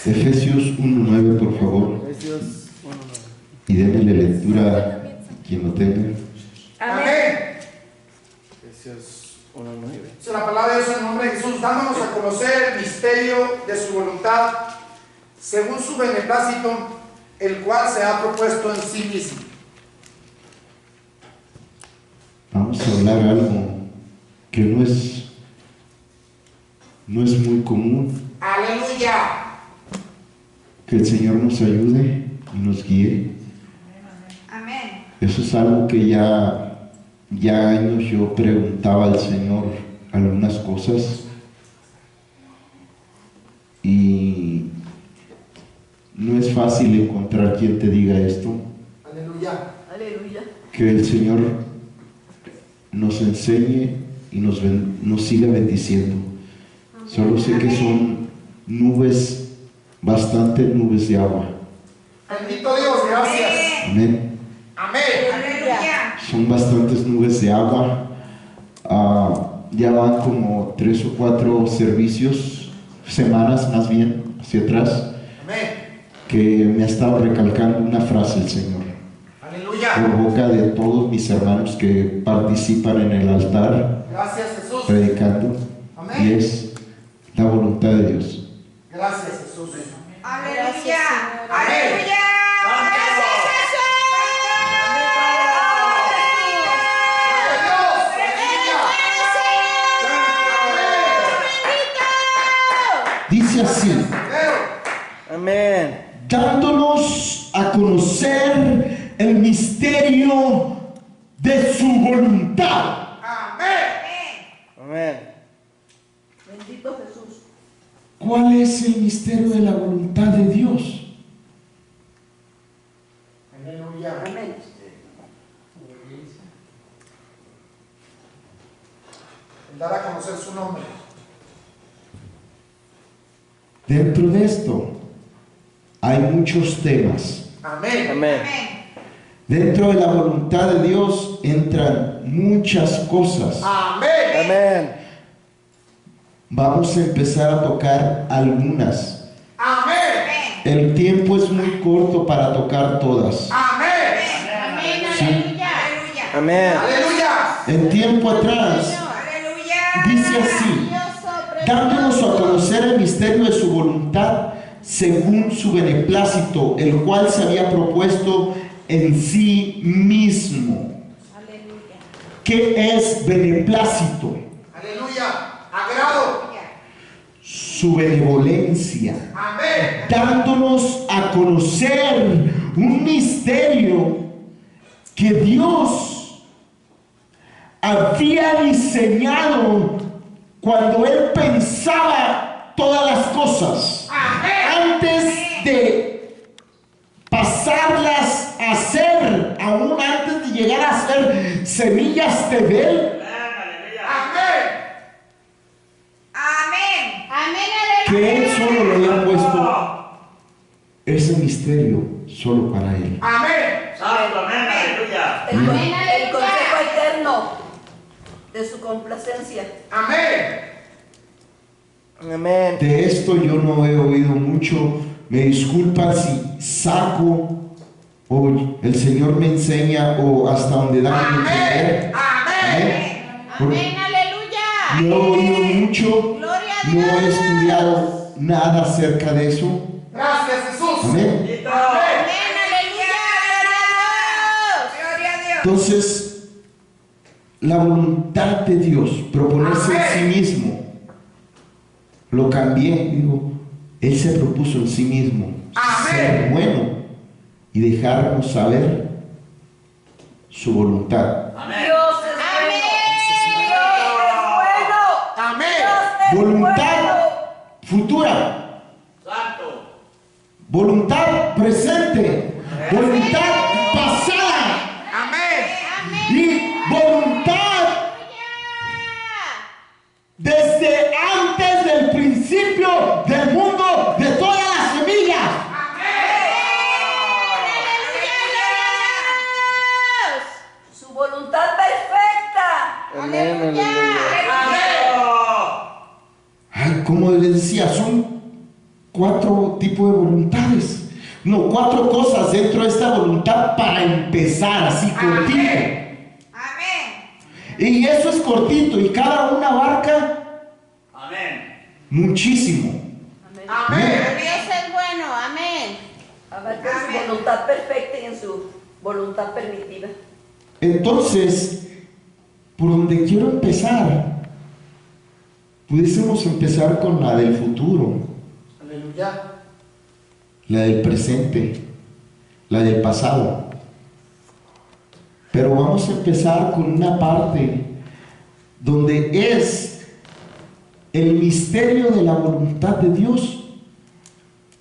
Efesios 1:9, por favor. Efesios 1:9. Y démosle lectura a quien lo tenga. Amén. Efesios 1:9. Es la palabra de Dios en el nombre de Jesús, dándonos a conocer el misterio de su voluntad, según su beneplácito, el cual se ha propuesto en sí mismo. Vamos a hablar algo que no es muy común. Aleluya. Que el Señor nos ayude y nos guíe. Amén. Eso es algo que ya años yo preguntaba al Señor algunas cosas y no es fácil encontrar quien te diga esto. Aleluya. Aleluya. Que el Señor nos enseñe y nos siga bendiciendo. Solo sé que son nubes, bastante nubes de agua. Bendito Dios, gracias. Amén. Amén. Aleluya. Son bastantes nubes de agua. Ya van como 3 o 4 servicios, semanas más bien, hacia atrás, Amén. que me ha estado recalcando una frase el Señor. Aleluya. Por boca de todos mis hermanos que participan en el altar, Gracias, Jesús. predicando, Amén. y es la voluntad de Dios. Gracias, Jesús. Aleluya. Aleluya. Dice así: Amén. dándonos a conocer el misterio de su voluntad. Amén. Amén. Bendito Jesús. ¿Cuál es el misterio de la voluntad de Dios? Aleluya. Amén. El dar a conocer su nombre. Dentro de esto hay muchos temas. Amén. Amén. Dentro de la voluntad de Dios entran muchas cosas. Amén. Amén. Vamos a empezar a tocar algunas. Amén. El tiempo es muy corto para tocar todas. Amén. Sí. Amén. Aleluya. En tiempo atrás dice así: dándonos a conocer el misterio de su voluntad según su beneplácito, el cual se había propuesto en sí mismo. ¿Qué es beneplácito? Aleluya. Agrado. Su benevolencia, Amén. dándonos a conocer un misterio que Dios había diseñado cuando Él pensaba todas las cosas. Amén. Antes de pasarlas a ser, aún antes de llegar a ser semillas de Él, Amén. que Él solo le había puesto ese misterio solo para Él. Amén. Santo, amén, aleluya. El consejo eterno de su complacencia. Amén. Amén. De esto yo no he oído mucho. Me disculpan si saco o el Señor me enseña o hasta donde da a entender. Amén. Porque Aleluya. no he oído mucho, Gloria a no he Dios. estudiado nada acerca de eso. Gracias, Jesús. Amén. Bendito. Amén, aleluya. Gloria a Dios. Entonces, la voluntad de Dios, proponerse en sí Amén. mismo, lo cambié, digo, Él se propuso en sí mismo Amén. ser bueno y dejarnos saber su voluntad. Amén. Dios es bueno. Dios es bueno. Amén. Dios es Voluntad bueno. futura, Santo. voluntad presente, voluntad pasada Amén. y voluntad desde antes del principio del mundo, de todas las semillas. Su voluntad perfecta. Amén. Aleluya. Amén. como les decía, son 4 tipos de voluntades. No, 4 cosas dentro de esta voluntad para empezar así cortito. Amén. Y eso es cortito y cada una abarca Amén. muchísimo. Amén. Dios es bueno. Amén. Abarca en su voluntad perfecta y en su voluntad permitida. Entonces, por donde quiero empezar, pudiésemos empezar con la del futuro, Aleluya. la del presente, la del pasado. Pero vamos a empezar con una parte donde es el misterio de la voluntad de Dios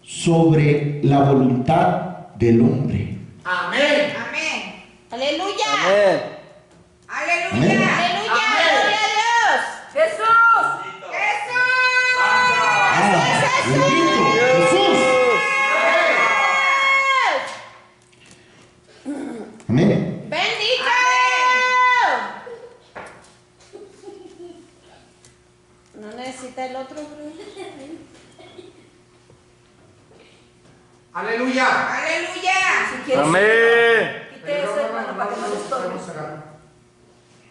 sobre la voluntad del hombre. Amén. Amén. Aleluya. Amén. Aleluya. Amén. Aleluya. Amén. Gloria a Dios. ¡Jesús! Jesús. Bendito Jesús. Amén. Bendito. No necesita el otro. Aleluya. Aleluya. Si quieres, Amén. quite eso, hermano, para que no le estorbe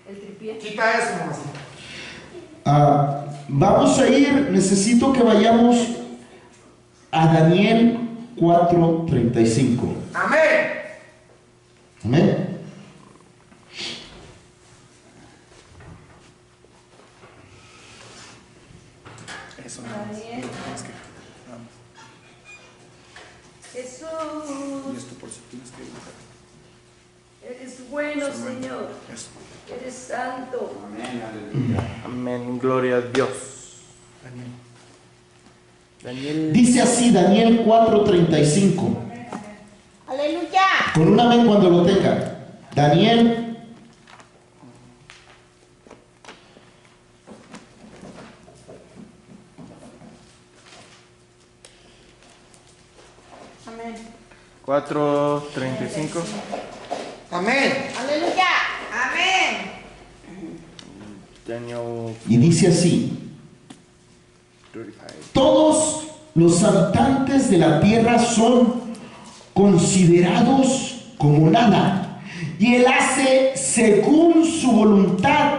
el tripié. Quita eso, mamacita. Vamos a ir, necesito que vayamos a Daniel 4:35. Amén. Amén. Eso. Daniel. Es que, vamos. Y Jesús, esto por si tienes que dibujar. eres bueno, Señor. Eso. Eres santo. Amén. Gloria a Dios. Daniel. Dice así Daniel 4:35. Aleluya. Con un amén cuando lo tenga. Daniel. Amén. 4:35. Amén. Aleluya. Amén. Daniel Y dice así: 35. todos los habitantes de la tierra son considerados como nada, y él hace según su voluntad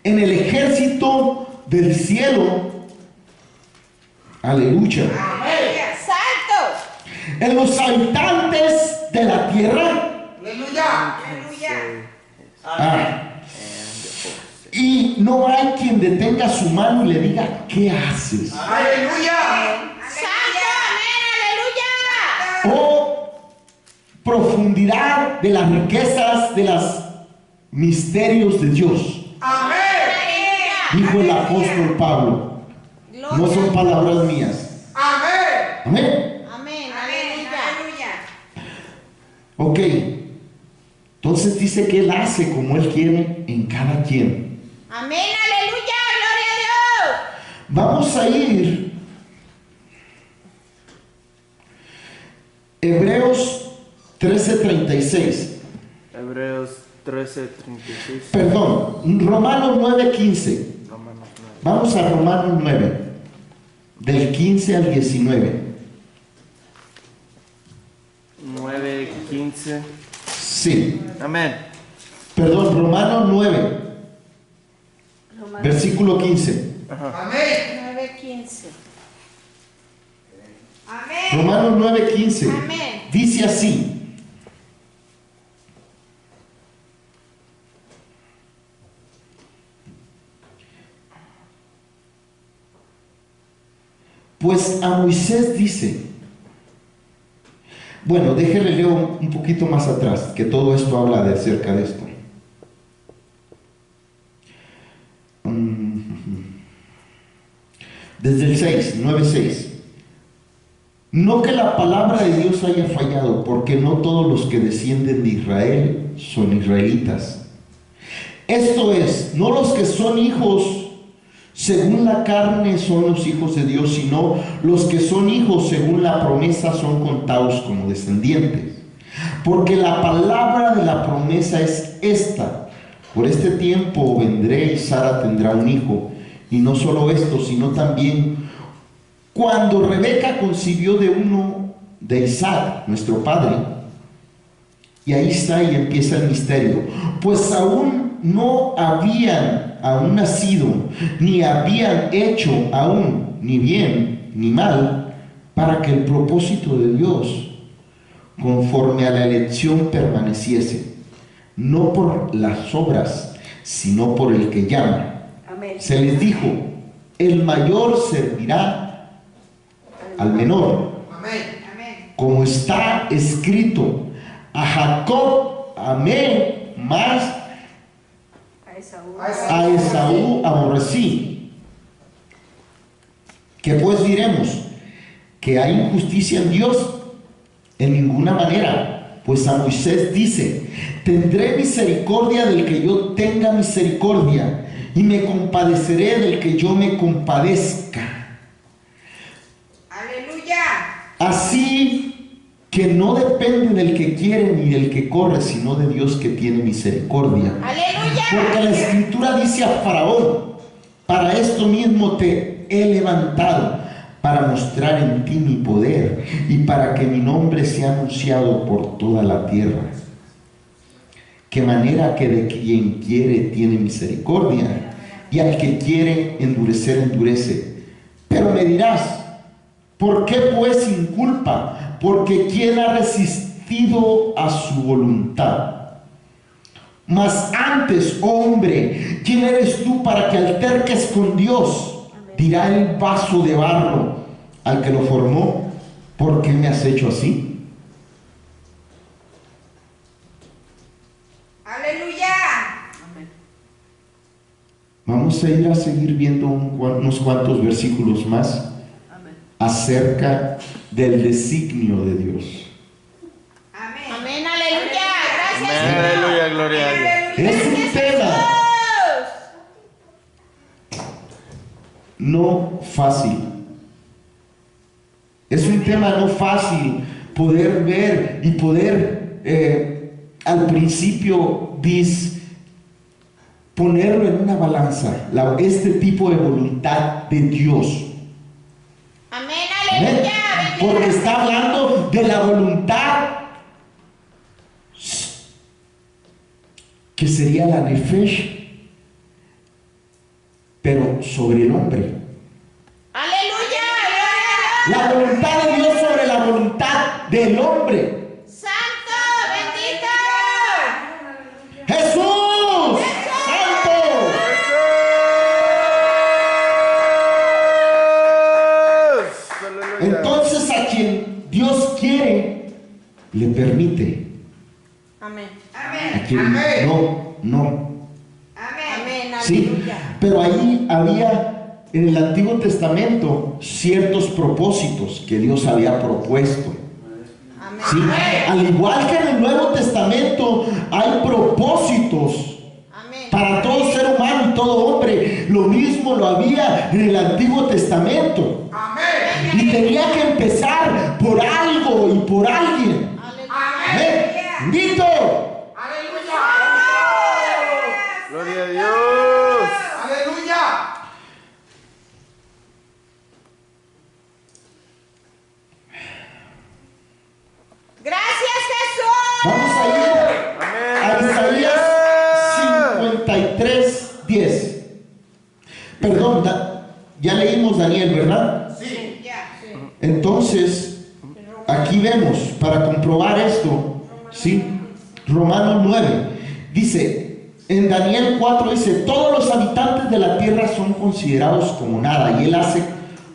en el ejército del cielo. Aleluya. Aleluya. Santo. En los habitantes de la tierra. Aleluya. Ah, y no hay quien detenga su mano y le diga: ¿qué haces? Aleluya. Santo. Amén. Aleluya. Oh, profundidad de las riquezas de los misterios de Dios, Amén. dijo el apóstol Pablo. No son palabras mías. Amén. Amén. Amén. Amén. Aleluya. Aleluya. Ok. Entonces dice que él hace como él quiere en cada quien. Amén. Aleluya. Gloria a Dios. Vamos a ir Hebreos 13:36. Hebreos 13:36. Perdón, Romanos 9:15. Romanos 9. Vamos a Romanos 9, del 15 al 19. 9:15. Sí, Amén. perdón, Romanos 9, Romanos. versículo 15. Amén. 9:15. Amén. Romanos 9:15. Amén. Dice así: pues a Moisés dice. Bueno, déjele leo un poquito más atrás, que todo esto habla de acerca de esto. Desde el 6, 9:6. No que la palabra de Dios haya fallado, porque no todos los que descienden de Israel son israelitas. Esto es, no los que son hijos según la carne son los hijos de Dios, sino los que son hijos según la promesa son contados como descendientes. Porque la palabra de la promesa es esta: por este tiempo vendré y Sara tendrá un hijo. Y no solo esto, sino también cuando Rebeca concibió de uno de Isaac, nuestro padre. Y ahí está y empieza el misterio. Pues aún no habían aún nacido, ni habían hecho aún ni bien ni mal, para que el propósito de Dios conforme a la elección permaneciese, no por las obras, sino por el que llama. Amén. Se les dijo, el mayor servirá al menor, Amén. como está escrito, a Jacob amé, más A Esaú. a Esaú aborrecí. ¿Qué pues diremos? ¿Que hay injusticia en Dios? En ninguna manera, pues a Moisés dice, tendré misericordia del que yo tenga misericordia, y me compadeceré del que yo me compadezca. Aleluya. Así que no depende del que quiere ni del que corre, sino de Dios que tiene misericordia. Aleluya. Porque la Escritura dice a Faraón, para esto mismo te he levantado, para mostrar en ti mi poder y para que mi nombre sea anunciado por toda la tierra. Que manera que de quien quiere tiene misericordia, y al que quiere endurecer, endurece. Pero me dirás, ¿por qué pues sin culpa? Porque ¿quién ha resistido a su voluntad? Mas antes, hombre, ¿quién eres tú para que alterques con Dios? Dirá el vaso de barro al que lo formó, ¿por qué me has hecho así? Aleluya. Vamos a ir a seguir viendo unos cuantos versículos más acerca del designio de Dios. Amén. Amén. Aleluya. Gracias. Amén, Señor. aleluya, gloria a Dios. Es un tema Dios. no fácil. Es un tema no fácil poder ver y poder al principio ponerlo en una balanza, este tipo de voluntad de Dios. Amén. Amén. Aleluya. Porque está hablando de la voluntad que sería la nefesh, pero sobre el hombre. Aleluya. Gloria a Dios. La voluntad de Dios sobre la voluntad del hombre. Santo, bendito. Jesús, santo. Aleluya. Entonces a quien Dios quiere, le permite. Amén. A quien Amén. no. Amén. Sí, pero ahí había en el Antiguo Testamento ciertos propósitos que Dios había propuesto. Amén. Sí, al igual que en el Nuevo Testamento hay propósitos Amén. para todo ser humano y todo hombre. Lo mismo lo había en el Antiguo Testamento. Amén. Y tenía que empezar por algo y por alguien. Amén. Bendito. Aleluya. Gloria a Dios. Aleluya. Gracias, Jesús. Vamos a ir a Amén. Isaías 53:10. Perdón, ya leímos Daniel, ¿verdad? Sí. Ya. Entonces, aquí vemos, para comprobar esto, ¿sí? Romanos 9, dice, en Daniel 4 dice, todos los habitantes de la tierra son considerados como nada, y Él hace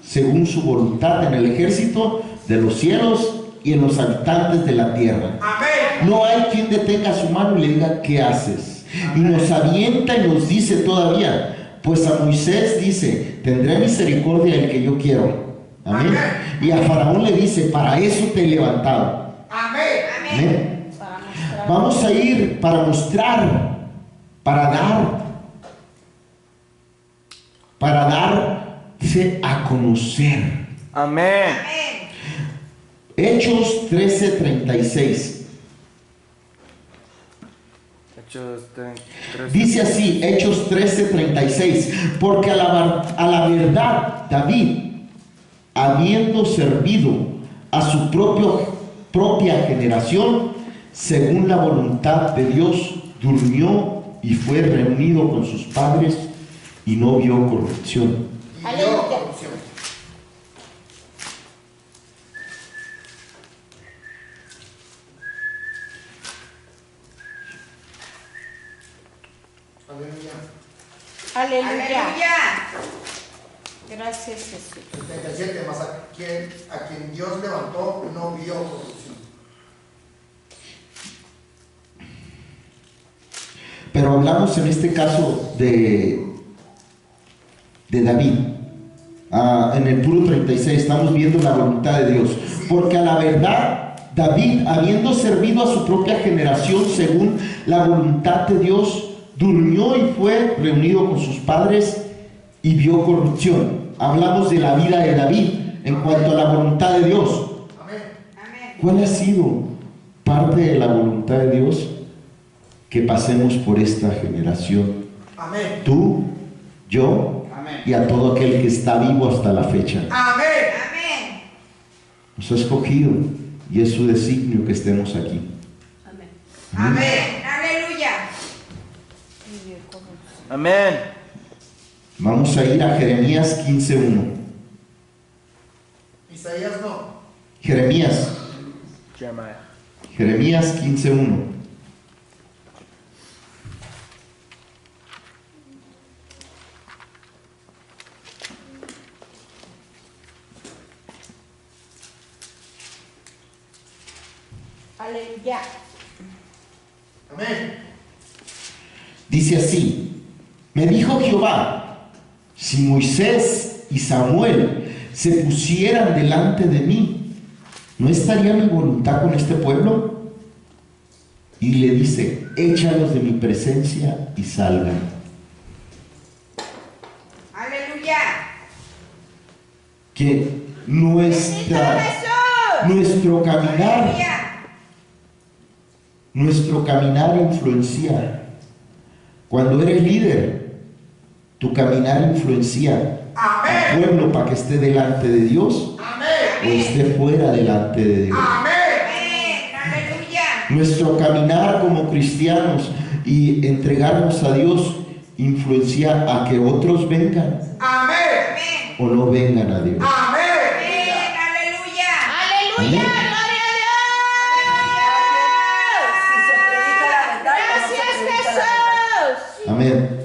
según su voluntad en el ejército de los cielos y en los habitantes de la tierra. Amén. No hay quien detenga su mano y le diga, ¿qué haces? Y nos avienta y nos dice todavía, pues a Moisés dice, tendré misericordia del que yo quiero. Amén. Y a Faraón le dice, para eso te he levantado. Amén. Amén. Vamos a ir para mostrar, para darse a conocer. Amén. Hechos 13:36. Hechos 33. Dice así, Hechos 13:36, porque a la verdad David, habiendo servido a su propia generación, según la voluntad de Dios, durmió y fue reunido con sus padres y no vio corrupción. Y Aleluya. vio corrupción. Aleluya. Aleluya. Gracias, Jesús. 77, más a quien Dios levantó no vio corrupción. Pero hablamos en este caso de David. En el puro 36 estamos viendo la voluntad de Dios. Porque a la verdad, David, habiendo servido a su propia generación según la voluntad de Dios, durmió y fue reunido con sus padres y vio corrupción. Hablamos de la vida de David en cuanto a la voluntad de Dios. Amén. ¿Cuál ha sido parte de la voluntad de Dios? Que pasemos por esta generación. Amén. Tú, yo y a todo aquel que está vivo hasta la fecha. Amén. Amén. Nos ha escogido y es su designio que estemos aquí. Amén. Amén. Aleluya. Amén. Vamos a ir a Jeremías 15:1. Isaías no. Jeremías Jeremiah. 15:1. Aleluya. Amén. Dice así: me dijo Jehová, si Moisés y Samuel se pusieran delante de mí, ¿no estaría mi voluntad con este pueblo? Y le dice, échalos de mi presencia y salgan. Aleluya. Que Bendito Jesús. nuestro caminar influencia. Cuando eres líder, tu caminar influencia al pueblo para que esté delante de Dios o esté fuera delante de Dios. Amén. Aleluya. Nuestro caminar como cristianos y entregarnos a Dios influencia a que otros vengan Amén. o no vengan a Dios. Amén. Aleluya. Amén. Gloria a Si se predica la verdad, Dios. no se Gracias, predica la verdad. Jesús. Amén.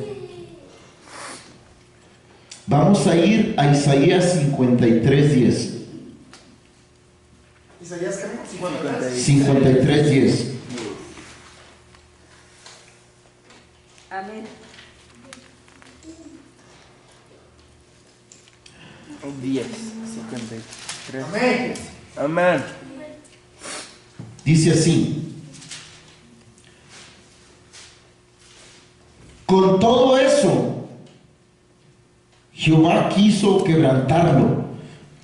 Vamos a ir a Isaías 53:10. Isaías ¿qué? 53. 53:10. Amén. 10. 53. Amén. Amén. Dice así: con todo eso, Jehová quiso quebrantarlo,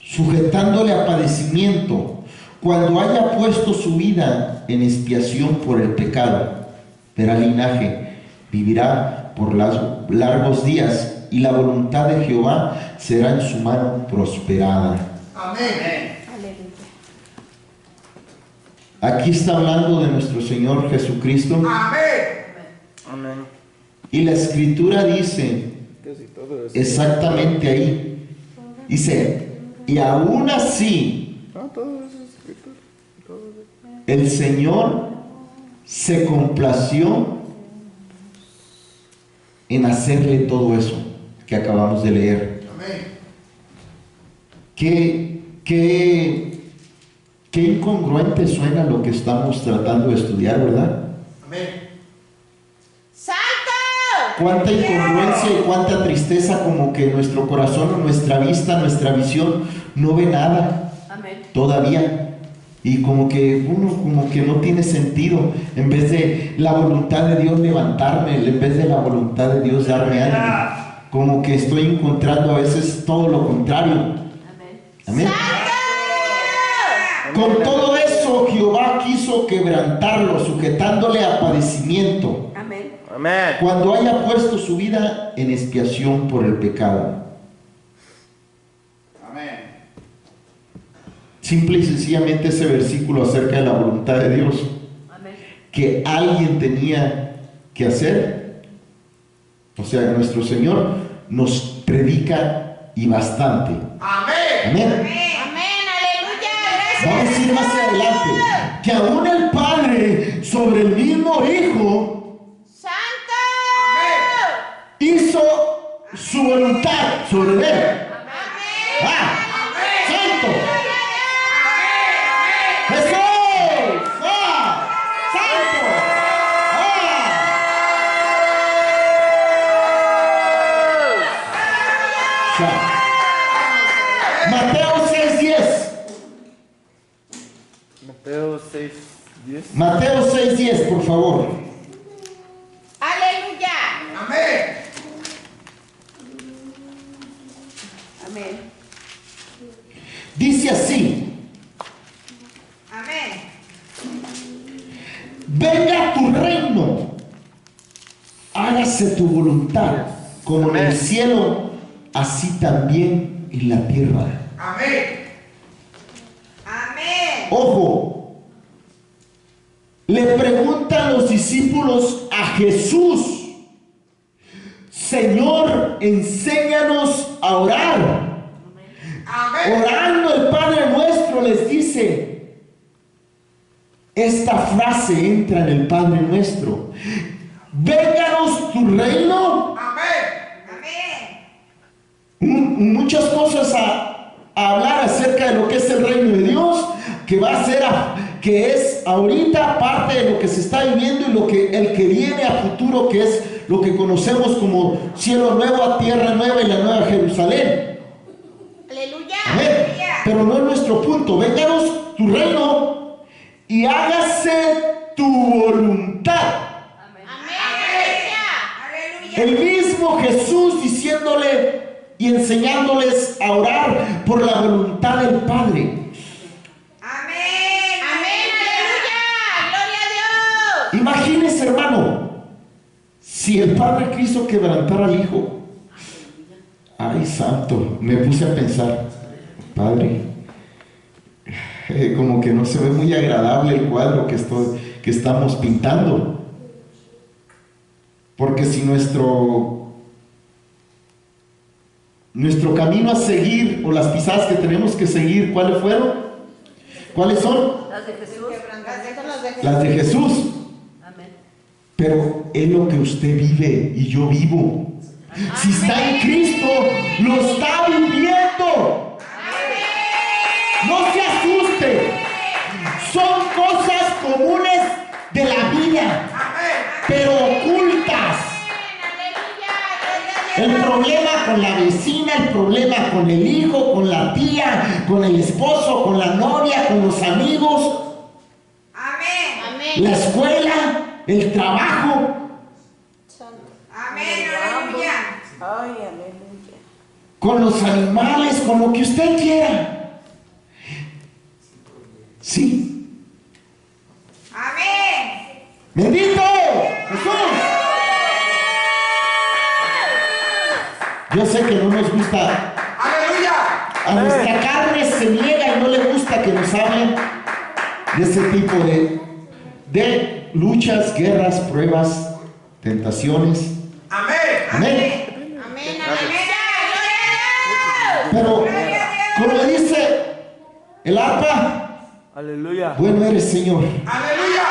sujetándole a padecimiento, cuando haya puesto su vida en expiación por el pecado. Verá linaje, vivirá por largos días, y la voluntad de Jehová será en su mano prosperada. Amén. Aquí está hablando de nuestro Señor Jesucristo, Amén. Amén. y la Escritura dice Casi todo eso. exactamente ahí, dice, y aún así No, todo eso es escritura. Todo eso. el Señor se complació en hacerle todo eso que acabamos de leer. Amén. Qué incongruente suena lo que estamos tratando de estudiar, ¿verdad? Amén. ¡Santo! Cuánta incongruencia y cuánta tristeza, como que nuestro corazón o nuestra vista, nuestra visión no ve nada Amén. todavía, y como que uno como que no tiene sentido. En vez de la voluntad de Dios levantarme, en vez de la voluntad de Dios darme ánimo, como que estoy encontrando a veces todo lo contrario. Amén. Amén. ¡Santo! Con todo eso Jehová quiso quebrantarlo, sujetándole a padecimiento. Amén. Amén. cuando haya puesto su vida en expiación por el pecado. Amén. Simple y sencillamente ese versículo acerca de la voluntad de Dios Amén. que alguien tenía que hacer. O sea, nuestro Señor nos predica y bastante. Amén. Amén. Amén, aleluya, gracias. Vamos a ir más adelante. Que aún el Padre sobre el mismo Hijo Santo. hizo su voluntad sobre él. Amén. ¡Ah! ¡Santo! ¡Jesús! ¡Ah! ¡Santo! ¡Ah! Mateo 6:10. Mateo 6:10. Mateo 6:10, por favor. Aleluya. Amén. Amén. Dice así: Amén. venga tu reino, hágase tu voluntad, como en el cielo, así también en la tierra. Amén. Amén. Ojo, le preguntan los discípulos a Jesús: Señor, enséñanos a orar. Amén. Orando el Padre Nuestro les dice, esta frase entra en el Padre Nuestro: vénganos tu reino. Amén. Amén. Muchas cosas a hablar acerca de lo que es el reino de Dios, que va a ser, que es ahorita parte de lo que se está viviendo y lo que el que viene a futuro, que es lo que conocemos como cielo nuevo, tierra nueva y la nueva Jerusalén. Aleluya. Amén. Aleluya. Pero no es nuestro punto. Vénganos tu reino y hágase tu voluntad. Amén. Aleluya. El mismo Jesús diciéndole y enseñándoles a orar por la voluntad del Padre. Amén. Amén. Aleluya. Gloria a Dios. Imagínese, hermano, si el Padre quiso quebrantar al Hijo. Ay, santo, me puse a pensar, Padre, como que no se ve muy agradable el cuadro que estamos pintando. Porque si nuestro camino a seguir, o las pisadas que tenemos que seguir, ¿cuáles fueron? ¿Cuáles son? Las de Jesús. Las de Jesús. Amén. Pero es lo que usted vive y yo vivo. Si está en Cristo, lo está viviendo. No se asuste. Son cosas comunes de la vida, pero ocultas. El problema con la vecina, el problema con el hijo, con la tía, con el esposo, con la novia, con los amigos, Amén. la escuela, el trabajo. Amén. Aleluya. Ay, aleluya. Con los animales, con lo que usted quiera. Sí. Amén. ¡Bendito Jesús! Yo sé que no nos gusta, Aleluya. a nuestra carne se niega y no le gusta que nos hablen de ese tipo de luchas, guerras, pruebas, tentaciones. Amén. Amén. Amén. Aleluya. Gloria a Dios. Pero, como dice el arpa, Aleluya. bueno eres, Señor. Aleluya.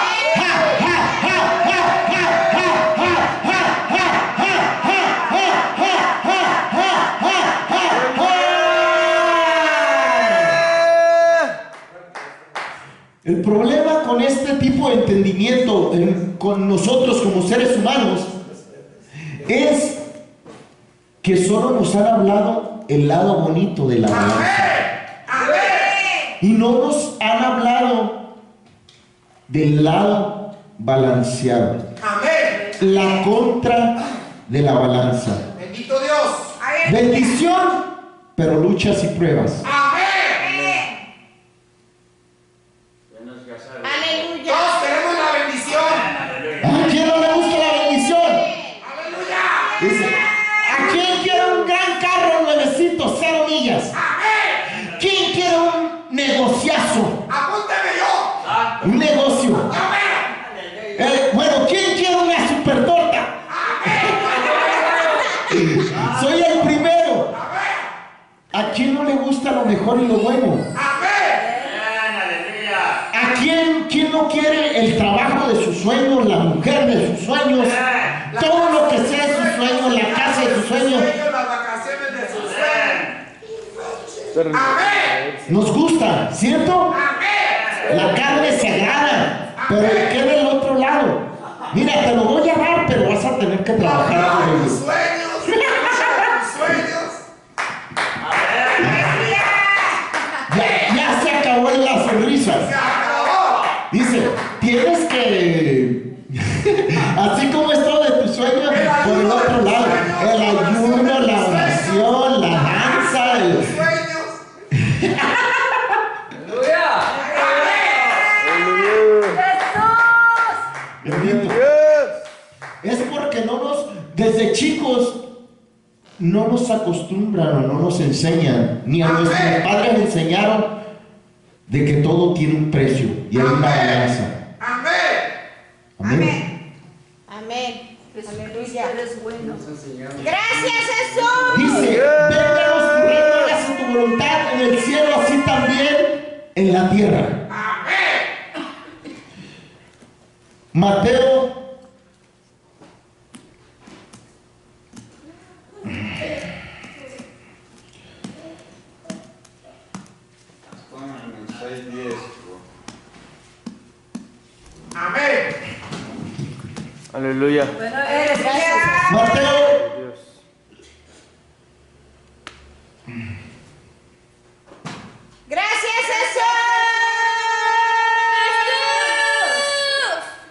El problema con este tipo de entendimiento con nosotros como seres humanos es que solo nos han hablado el lado bonito de la balanza y no nos han hablado del lado balanceado, Amén. la contra de la balanza. Bendito Dios. Bendición, pero luchas y pruebas. Amén. Aleluya. Todos queremos la bendición. ¿A quién no le gusta la bendición? ¿A quién no le gusta lo mejor y lo bueno? Amén, aleluya. ¿A quién no quiere el trabajo de sus sueños, la mujer de sus sueños, todo lo que sea de sus sueños, la casa de sus sueños? Las vacaciones de sus sueños. Amén. Nos gusta, ¿cierto? Amén. La carne se agrada, pero ¿qué queda del otro lado? Mira, te lo voy a dar, pero vas a tener que trabajar por Tus ello. sueños. Tus sueños. Ya se acabó la sonrisa. Se acabó. Dice, tienes que, así como es todo de tus sueños, por el otro lado, el ayuno, la oración, la danza, Tus sueños. Bendito. Es porque desde chicos, no nos acostumbran o no nos enseñan, ni a nuestros padres enseñaron de que todo tiene un precio y hay una balanza. Amén. Amén. Amén. Jesucristo eres bueno. Gracias, Jesús. Dice, vénganos tu reino, hágase tu voluntad en el cielo, así también en la tierra. Amén. Mateo 6:10. Amén. Aleluya. Bueno eres. Mateo Dios. Gracias, Jesús.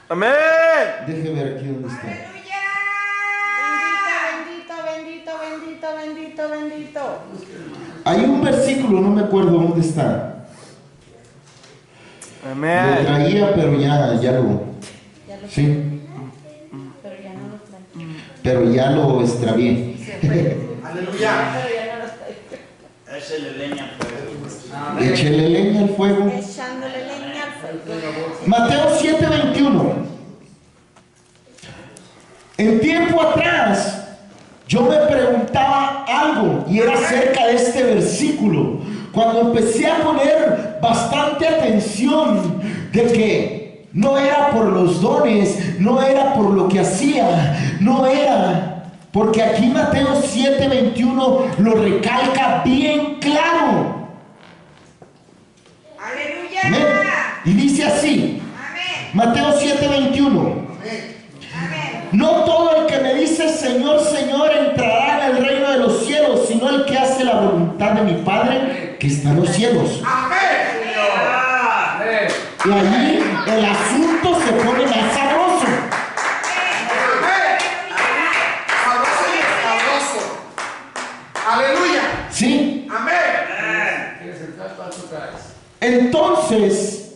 Amén. Deje ver aquí dónde está. Aleluya. Bendito, bendito, bendito, bendito, bendito. Hay un versículo, no me acuerdo dónde está. Lo Amén. traía, pero ya lo. Sí, Pero ya no lo trae. pero ya lo extravié. Aleluya. Échale leña, Échele leña al fuego. Echándole leña al fuego. Mateo 7:21. En tiempo atrás, yo me preguntaba algo y era acerca de este versículo. Cuando empecé a poner bastante atención de que no era por los dones, no era por lo que hacía, no era. Porque aquí Mateo 7:21 lo recalca bien claro. Aleluya. Amén. Y dice así, Amén. Mateo 7:21. Amén. No todo el que me dice Señor, Señor entrará en el reino de los cielos, sino el que hace la voluntad de mi Padre que está en los cielos. Amén. Y allí el asunto se pone más sabroso. Amén. Sabroso y escabroso. Aleluya. ¿Sí? Amén. Entonces,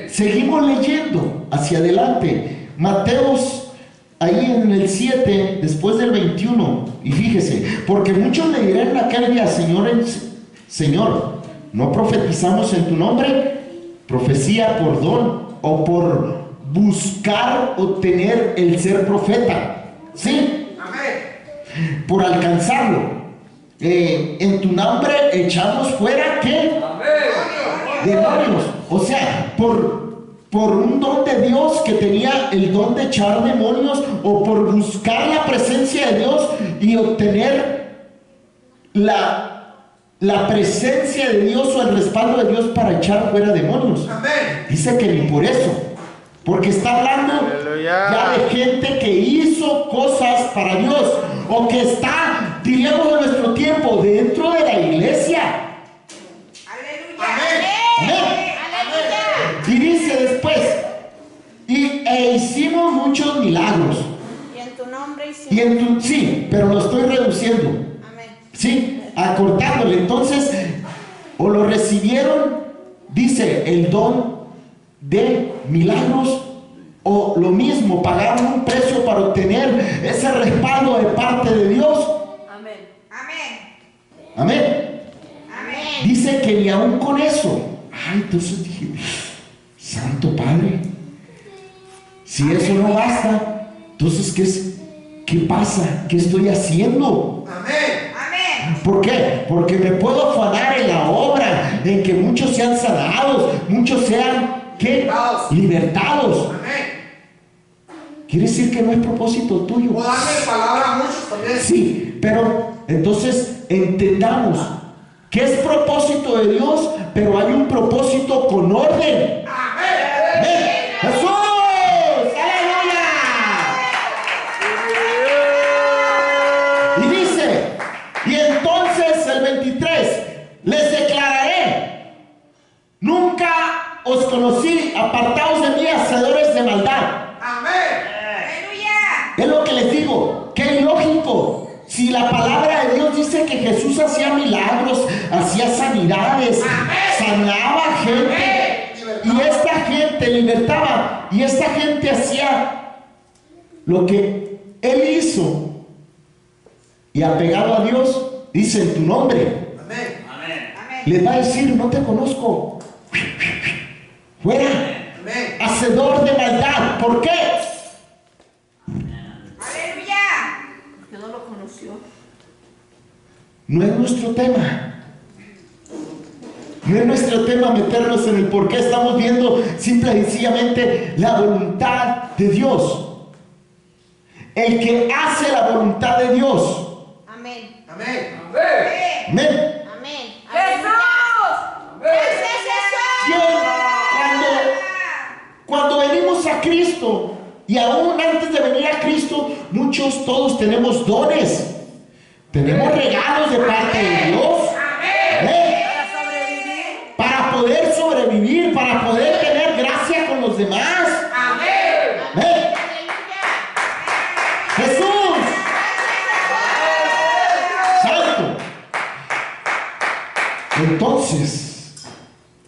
seguimos leyendo hacia adelante. Mateos, ahí en el 7, después del 21. Y fíjese, porque muchos le dirán en aquel día, Señor, ¿no profetizamos en tu nombre? Profecía por don o por buscar obtener el ser profeta. ¿Sí? Amén. Por alcanzarlo. En tu nombre echamos fuera, ¿qué? Demonios. O sea, por un don de Dios que tenía el don de echar demonios, o por buscar la presencia de Dios y obtener la presencia de Dios o el respaldo de Dios para echar fuera demonios. Amén. Dice que ni por eso, porque está hablando Aleluya. ya de gente que hizo cosas para Dios, o que está, diríamos en nuestro tiempo, dentro de la iglesia. Aleluya. Amén. Aleluya. Y dice después, e hicimos muchos milagros. Y en tu nombre Y hicimos. sí, pero lo estoy reduciendo. Amén. Sí, acortándole. Entonces, o lo recibieron, dice, el don de milagros, o lo mismo, pagaron un precio para obtener ese respaldo de parte de Dios. Amén. Amén. Amén. Amén. Dice que ni aún con eso. Ay, entonces dije, Santo Padre, si eso no basta, entonces ¿qué pasa? ¿Qué estoy haciendo? Amén. Amén. ¿Por qué? Porque me puedo afanar en la obra, en que muchos sean sanados, muchos sean, ¿qué? Libertados. Amén. Quiere decir que no es propósito tuyo. O darle palabra a muchos también. Sí, pero entonces entendamos que es propósito de Dios, pero hay un propósito con orden. Amén. Jesús, aleluya. Y dice, y entonces el 23, les declararé, nunca os conocí, apartaos de mí, hacedores de maldad. Es lo que les digo, que ilógico. Si la palabra de Dios dice que Jesús hacía milagros, hacía sanidades, sanaba gente, y esta gente libertaba, y esta gente hacía lo que Él hizo, y apegado a Dios, dice en tu nombre, les va a decir, no te conozco, fuera, hacedor de maldad. ¿Por qué? No lo conoció. No es nuestro tema. No es nuestro tema meternos en el por qué. Estamos viendo simple y sencillamente la voluntad de Dios. El que hace la voluntad de Dios. Amén. Amén. Amén. Amén. ¡Jesús! Gracias, Jesús. Dios, cuando venimos a Cristo, y aún antes de venir a Cristo, todos tenemos dones. Tenemos regalos de parte de Dios. Amén. Para sobrevivir. Para poder sobrevivir, para poder tener gracia con los demás. Amén. Jesús. Santo. Entonces,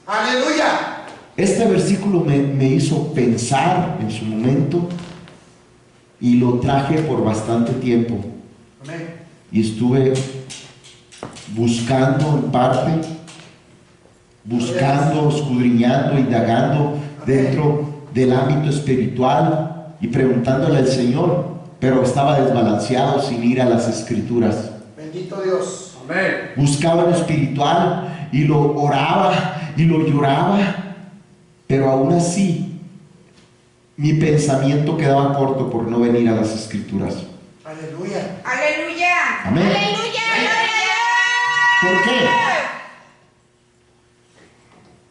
Aleluya. este versículo me hizo pensar en su momento y lo traje por bastante tiempo. Amén. Y estuve buscando en parte, escudriñando, indagando dentro del ámbito espiritual y preguntándole al Señor, pero estaba desbalanceado sin ir a las escrituras. Bendito Dios. Amén. Buscaba lo espiritual y lo oraba y lo lloraba, pero aún así mi pensamiento quedaba corto por no venir a las escrituras. Aleluya. Aleluya. Amén. Aleluya. ¿Por qué?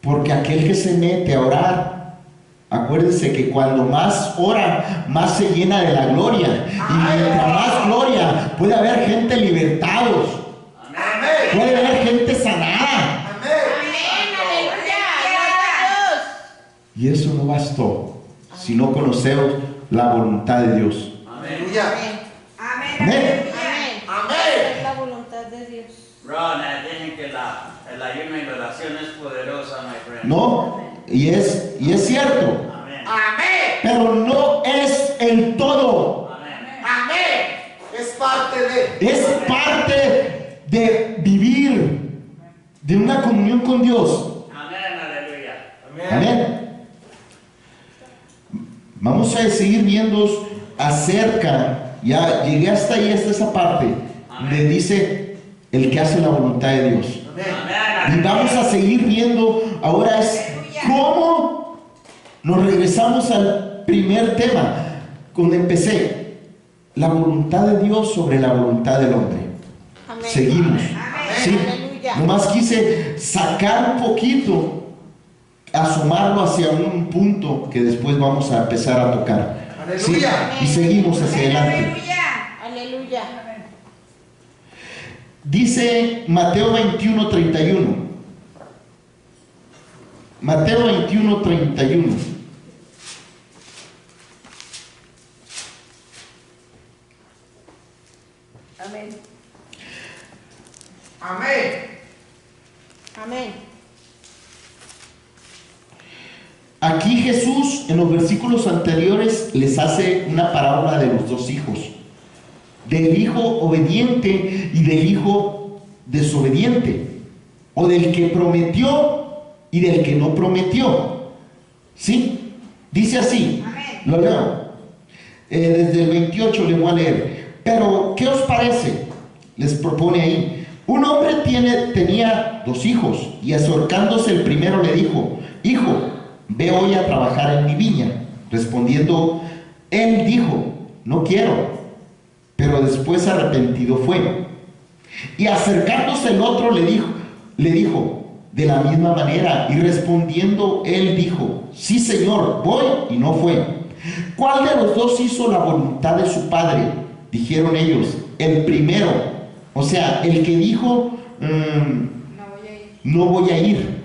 Porque aquel que se mete a orar, acuérdense que cuando más ora, más se llena de la gloria. Y mientras más gloria, puede haber gente libertados. Amén. Puede haber gente sanada. Amén. Aleluya. Gloria a Dios. Y eso no bastó si no conocemos la voluntad de Dios. Aleluya. Amén. Amén. Amén. Amén. Es la voluntad de Dios. Bro, dicen que el ayuno y la oración es poderosa, my friend. No, y es cierto, Amén. Amén. pero no es el todo. Amén. Amén. Es parte de. Es parte de vivir de una comunión con Dios. Amén, aleluya. Amén. Vamos a seguir viendo acerca, ya llegué hasta ahí, hasta esa parte, donde dice el que hace la voluntad de Dios. Amén. Y vamos a seguir viendo, ahora es cómo nos regresamos al primer tema, donde empecé, la voluntad de Dios sobre la voluntad del hombre. Amén. Seguimos. ¿Sí? Aleluya. Nomás quise sacar un poquito, asomarlo hacia un punto que después vamos a empezar a tocar. ¿Sí? Aleluya. Y seguimos hacia adelante. Aleluya. Aleluya. Dice Mateo 21:31. Mateo 21:31. Amén. Amén. Amén. Aquí Jesús en los versículos anteriores les hace una parábola de los dos hijos, del hijo obediente y del hijo desobediente, o del que prometió y del que no prometió. ¿Sí? Dice así, lo leo, desde el 28 le voy a leer. Pero, ¿qué os parece? Les propone ahí. Un hombre tenía 2 hijos, y acercándose el primero le dijo: hijo, ve hoy a trabajar en mi viña. Respondiendo, él dijo: no quiero. Pero después arrepentido fue. Y acercándose el otro le dijo de la misma manera, y respondiendo él dijo: sí, Señor, voy, y no fue. ¿Cuál de los 2 hizo la voluntad de su padre? Dijeron ellos: el primero. O sea, el que dijo, no voy a ir.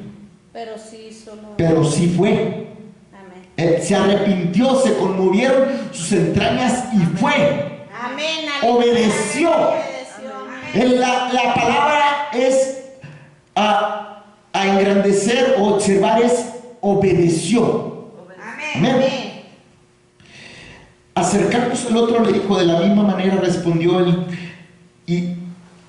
Pero sí fue. Amén. Se arrepintió, se conmovieron sus entrañas y fue. Amén. Obedeció. La palabra es a engrandecer o observar, es obedeció. Amén. Acercándose el otro le dijo, de la misma manera respondió él, y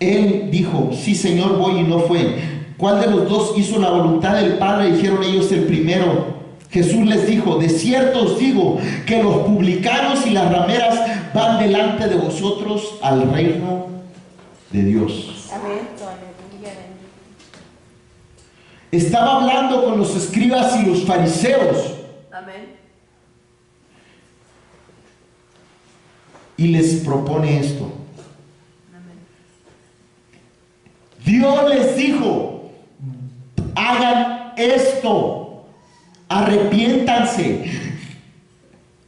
él dijo: sí, Señor, voy, y no fue. ¿Cuál de los 2 hizo la voluntad del Padre? Dijeron ellos: el primero. Jesús les dijo: de cierto os digo que los publicanos y las rameras van delante de vosotros al reino de Dios. Amén. Estaba hablando con los escribas y los fariseos. Amén. Y les propone esto. Amén. Dios les dijo: hagan esto, arrepiéntanse,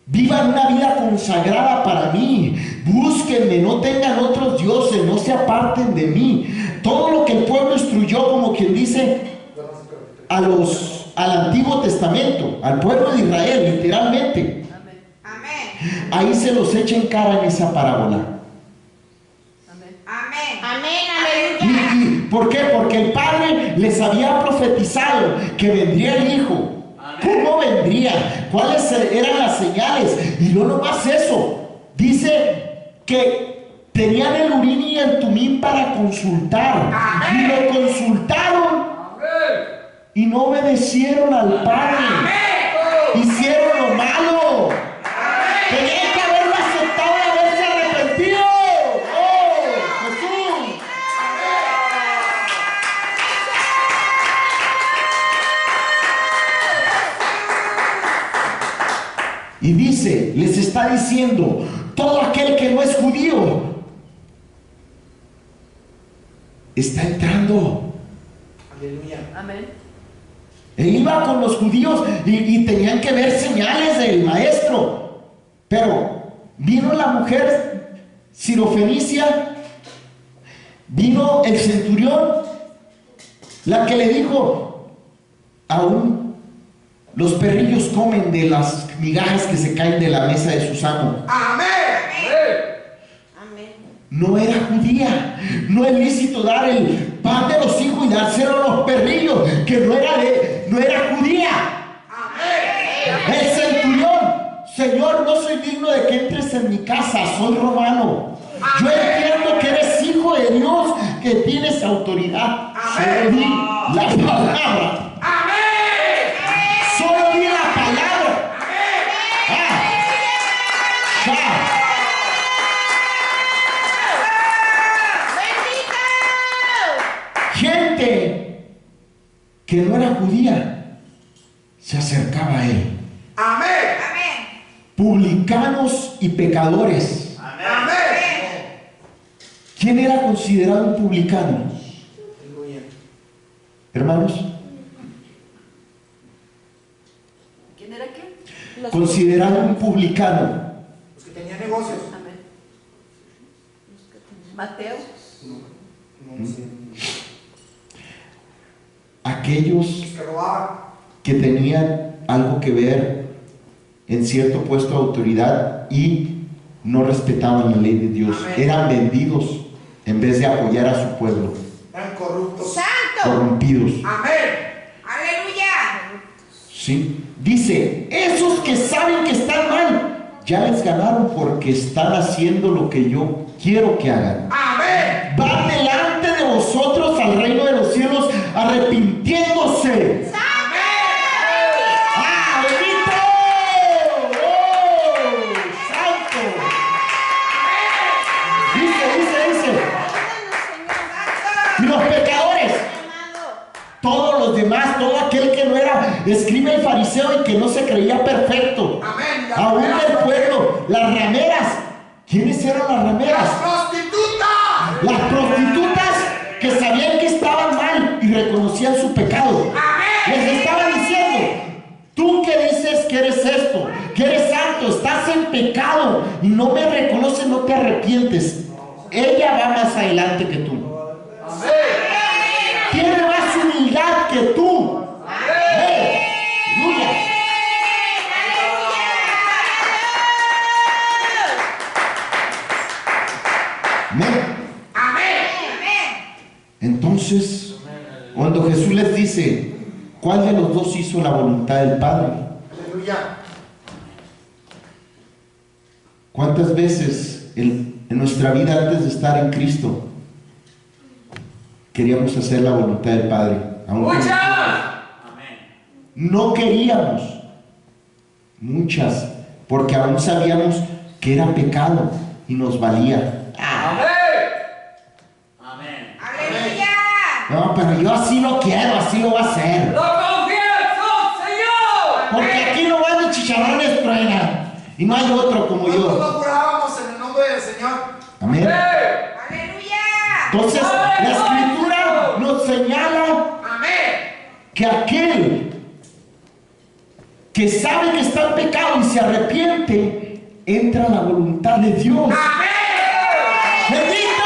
vivan una vida consagrada para mí, búsquenme, no tengan otros dioses, no se aparten de mí. Todo lo que el pueblo instruyó, como quien dice, al Antiguo Testamento, al pueblo de Israel, literalmente. Ahí se los echa en cara en esa parábola. Amén. Aleluya. ¿Y por qué? Porque el Padre les había profetizado que vendría el Hijo. ¿Cómo vendría? ¿Cuáles eran las señales? Y no nomás eso. Dice que tenían el Urim y el Tumim para consultar. Y lo consultaron. Y no obedecieron al Padre. Hicieron lo malo. Tenían que haberlo aceptado y haberse arrepentido. ¡Oh, Jesús! Y dice, les está diciendo: todo aquel que no es judío está entrando. Aleluya. Amén. Él iba con los judíos y tenían que ver señales del maestro. Pero vino la mujer sirofenicia, vino el centurión, la que le dijo: aún los perrillos comen de las migajas que se caen de la mesa de sus amos. Amén. No era judía, no es lícito dar el pan de los hijos y dárselo a los perrillos, que no era judía. El centurión: Señor, no soy digno de que entres en mi casa, soy romano. Yo entiendo que eres hijo de Dios, que tienes autoridad. Solo di la palabra. Solo di la palabra. Gente que no era judía se acercaba a él. Publicanos y pecadores. ¿Quién era considerado un publicano? Hermanos, ¿Quién era qué? considerado un publicano. Los que tenían negocios. Amén. Mateo. No sé. Aquellos Los que robaban. que tenían algo que ver en cierto puesto de autoridad y no respetaban la ley de Dios. Amén. Eran vendidos en vez de apoyar a su pueblo. Eran corruptos. Corrompidos. Amén. Aleluya. ¿Sí? Dice: esos que saben que están mal, ya les ganaron porque están haciendo lo que yo quiero que hagan. Amén. Van delante de vosotros al reino de los cielos arrepintiéndose. ¡Ah, bendito! ¡Oh, santo! Dice. los pecadores, todos los demás, todo aquel que no era escriba y fariseo y que no se creía perfecto, Amén. aún el pueblo, las rameras. ¿Quiénes eran las rameras? Las prostitutas. Las prostitutas que sabían que estaban mal y reconocían su pecado. Les estaba diciendo: tú que dices que eres esto, que eres santo, estás en pecado y no me reconoces, no te arrepientes. Ella va más adelante que tú. Tiene más humildad que tú. Aleluya. Amén. Entonces, cuando Jesús les dice: ¿cuál de los dos hizo la voluntad del Padre? Aleluya. ¿Cuántas veces en nuestra vida antes de estar en Cristo queríamos hacer la voluntad del Padre? No queríamos, muchas, porque aún sabíamos que era pecado y nos valía. Amén. No, pero yo así lo quiero, así lo voy a hacer. Porque aquí no van los chicharrones truenan y no hay otro como Nosotros yo. lo jurábamos en el nombre del Señor. Amén. Entonces, la Escritura nos señala que aquel que sabe que está en pecado y se arrepiente, entra a la voluntad de Dios. ¡Bendito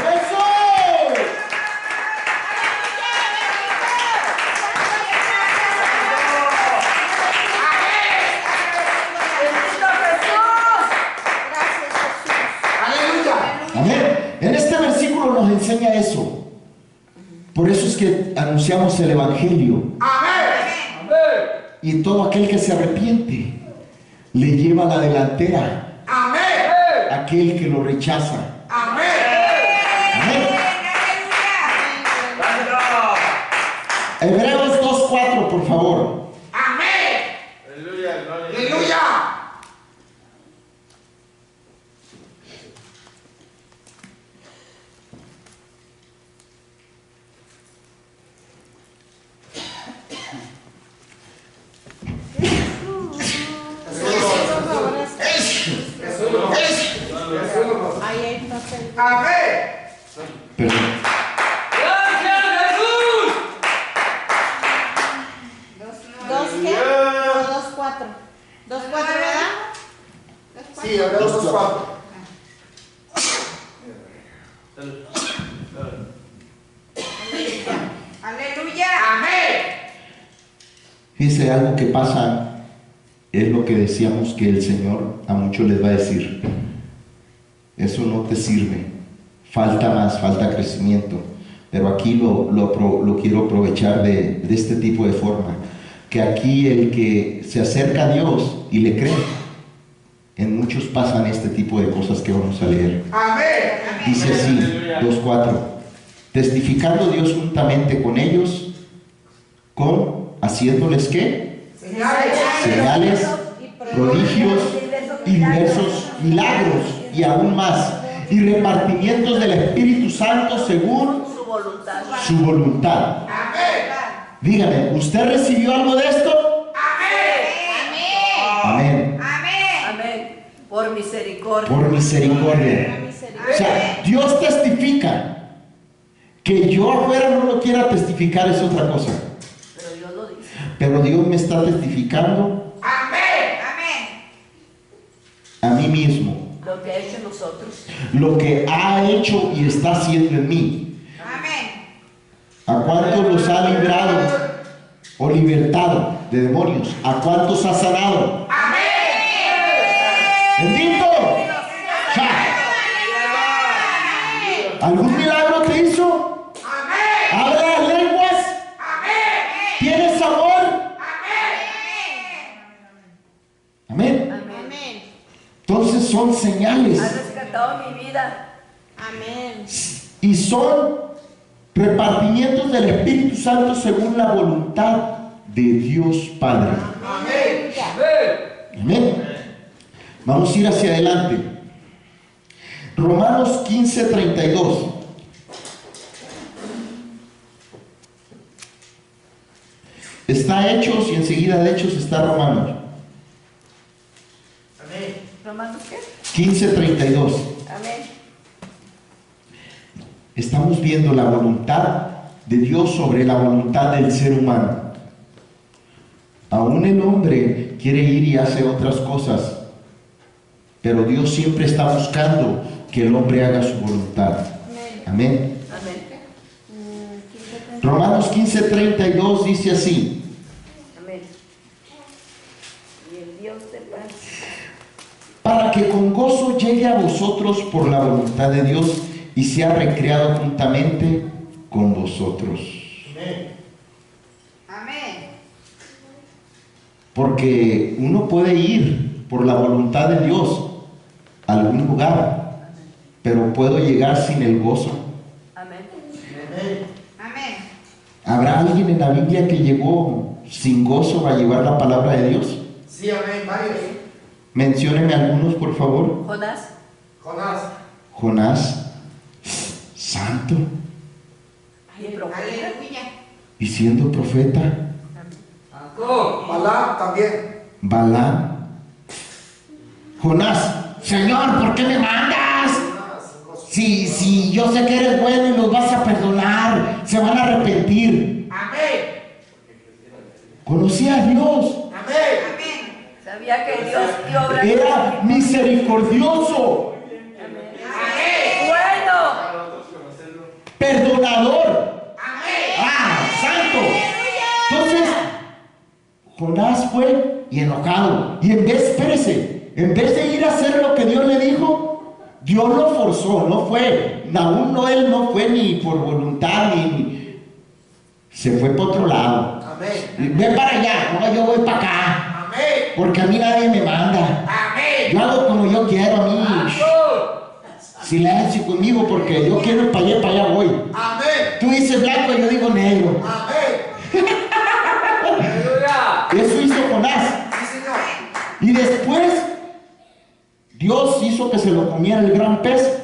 Jesús! Amén. En este versículo nos enseña eso. Por eso es que anunciamos el Evangelio. Y todo aquel que se arrepiente le lleva a la delantera. Aquel que lo rechaza. Amén. Hebreos 2:4, por favor. Aleluya, gloria. Aleluya. Amén. Perdón. Gracias, Jesús. 2:4, ¿verdad? Sí, Hebreos 2:4. Aleluya. Dice algo que pasa, es lo que decíamos que el Señor a muchos les va a decir: eso no te sirve, falta más, falta crecimiento. Pero aquí lo quiero aprovechar de este tipo de forma, que aquí el que se acerca a Dios y le cree, en muchos pasan este tipo de cosas que vamos a leer. Dice así, 2:4: testificando Dios juntamente con ellos, haciéndoles ¿qué? Señales, prodigios y diversos milagros y aún más, y repartimientos del Espíritu Santo según su voluntad. Dígame, ¿usted recibió algo de esto? Amén. Amén. Por misericordia. Por misericordia. O sea, Dios testifica. Que yo afuera no lo quiera testificar es otra cosa. Pero Dios lo dice. Pero Dios me está testificando a mí mismo Lo que ha hecho en nosotros. lo que ha hecho y está haciendo en mí. ¿A cuántos los ha librado o libertado de demonios? ¿A cuántos ha sanado? ¡Bendito! ¿Algún milagro te hizo? ¿Hablas lenguas? ¿Tienes amor? Amén. Amén. Entonces son señales. Has rescatado mi vida. Amén. Y son repartimientos del Espíritu Santo según la voluntad de Dios Padre. Amén. Vamos a ir hacia adelante. Romanos 15:32. Está Hechos y enseguida de Hechos está Romanos. Amén. ¿Romanos qué? 15:32. Amén. Estamos viendo la voluntad de Dios sobre la voluntad del ser humano. Aún el hombre quiere ir y hace otras cosas, pero Dios siempre está buscando que el hombre haga su voluntad. Amén. Amén. Romanos 15:32 dice así: Amén. Y el Dios de paz. para que con gozo llegue a vosotros por la voluntad de Dios y sea recreado juntamente con vosotros. Amén. Amén. Porque uno puede ir por la voluntad de Dios a algún lugar, pero puedo llegar sin el gozo. Amén. Amén. Amén. ¿Habrá alguien en la Biblia que llegó sin gozo a llevar la palabra de Dios? Sí, amén. Varios. Menciónenme algunos, por favor. Jonás. Jonás. Jonás, santo, Y el profeta. Aleluya. y siendo profeta. Jacob. Balaam también. Balaam. Jonás, Señor, ¿por qué me mandas? Si yo sé que eres bueno y los vas a perdonar, se van a arrepentir. Amén. Conocía a Dios, Amén. Amén. Sabía que Dios iba a obrar. era misericordioso, Bueno. perdonador, santo. Entonces, Jonás fue y enojado. Y en vez de ir a hacer lo que Dios le dijo, Dios lo forzó, no fue. Aún él no fue ni por voluntad, ni se fue para otro lado. Amén. Ve para allá, no, yo voy para acá, Amén. porque a mí nadie me manda. Amén. Yo hago como yo quiero, a mí. Silencio conmigo, porque yo quiero ir para allá voy. Amén. Tú dices blanco y yo digo negro. Amén. Aleluya. Eso hizo Jonás. Sí, Señor. Y después Dios hizo que se lo comiera el gran pez.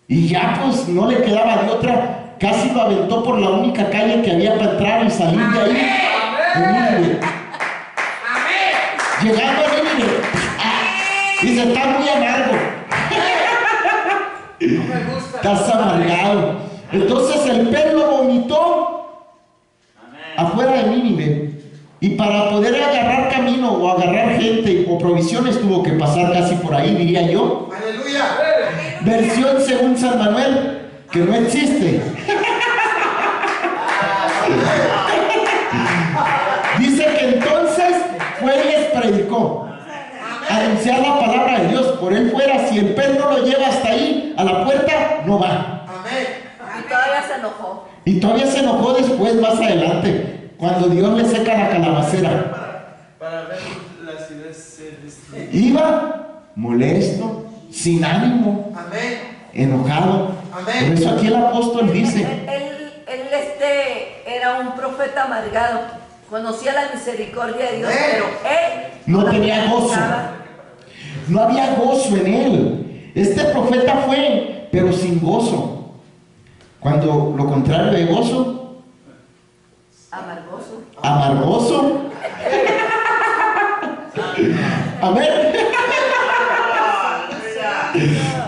Y ya pues no le quedaba de otra. Casi lo aventó por la única calle que había para entrar y salir de ahí. De Nínive. Llegando a Nínive. Dice, está muy amargo. No me gusta. Estás amargado. Entonces el pez lo vomitó afuera de Nínive. Y para poder agarrar camino o agarrar gente o provisiones tuvo que pasar casi por ahí, diría yo. Aleluya. Versión según San Manuel, que no existe. Dice que entonces fue y les predicó, anunciar la palabra de Dios. Por él fuera, si el pez no lo lleva hasta ahí, a la puerta, no va. Amén. Y todavía se enojó. Y todavía se enojó después, más adelante, cuando Dios le seca la calabacera. Para ver las ideas se destruyen. Iba molesto, sin ánimo, Amén. enojado. Amén. Por eso aquí el apóstol dice, Él era un profeta amargado. Conocía la misericordia de Dios, Amén. pero él no tenía gozo. aprovechaba. No había gozo en él. Este profeta fue, pero sin gozo. Cuando lo contrario de gozo, Amargoso. amargoso. A ver.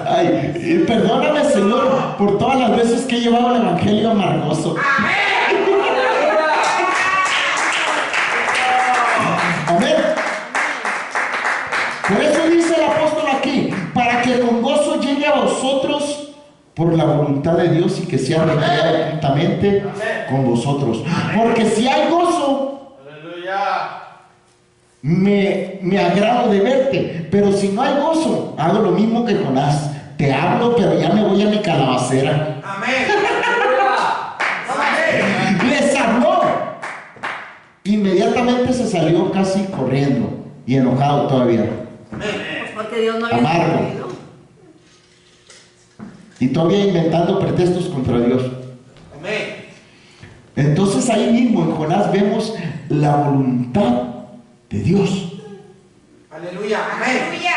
Ay, perdóname, Señor, por todas las veces que he llevado el evangelio amargoso. Amén. Por eso dice el apóstol aquí, para que con gozo llegue a vosotros por la voluntad de Dios y que sea recreado juntamente con vosotros. Porque si hay gozo, Aleluya. me agrado de verte, pero si no hay gozo, hago lo mismo que Jonás. Te hablo, pero ya me voy a mi calabacera. Amén. Aleluya. Amén. Les habló. Inmediatamente se salió casi corriendo y enojado todavía. Pues porque Dios no había Amargo. querido. Y todavía inventando pretextos contra Dios. Amén. Entonces ahí mismo en Jonás vemos la voluntad de Dios. Aleluya. Amén. Aleluya.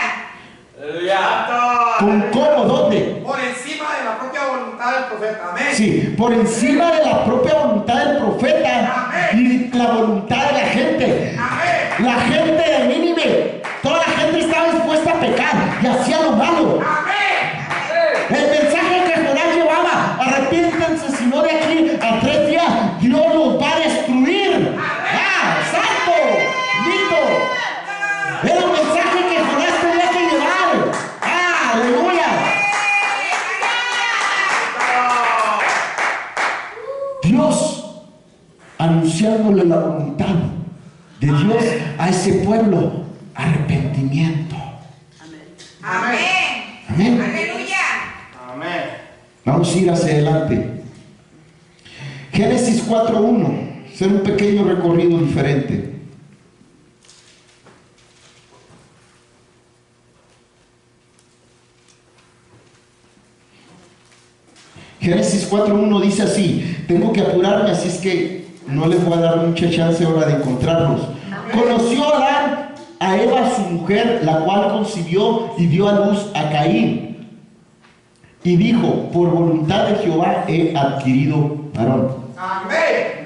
Aleluya. ¿Con cómo? ¿Dónde? Por encima de la propia voluntad del profeta. Amén. Sí, por encima de la propia voluntad del profeta y la voluntad de la gente. Amén. La gente de Nínive, toda la gente estaba dispuesta a pecar y hacía lo malo. Amén. El mensaje que Jonás llevaba, arrepiéntanse, si no de aquí a 3 días, Dios los va a destruir. ¡Ah, santo! ¡Lindo! Era un mensaje que Jonás tenía que llevar. ¡Ah, aleluya! Dios anunciándole la voluntad de Dios a ese pueblo, arrepentimiento. Amén. Amén. Aleluya. Amén. Vamos a ir hacia adelante. Génesis 4:1, hacer un pequeño recorrido diferente. Génesis 4:1 dice así, tengo que apurarme, así es que no les voy a dar mucha chance ahora de encontrarlos. Conoció Adán a Eva su mujer, la cual concibió y dio a luz a Caín. Y dijo, por voluntad de Jehová he adquirido varón. Amén.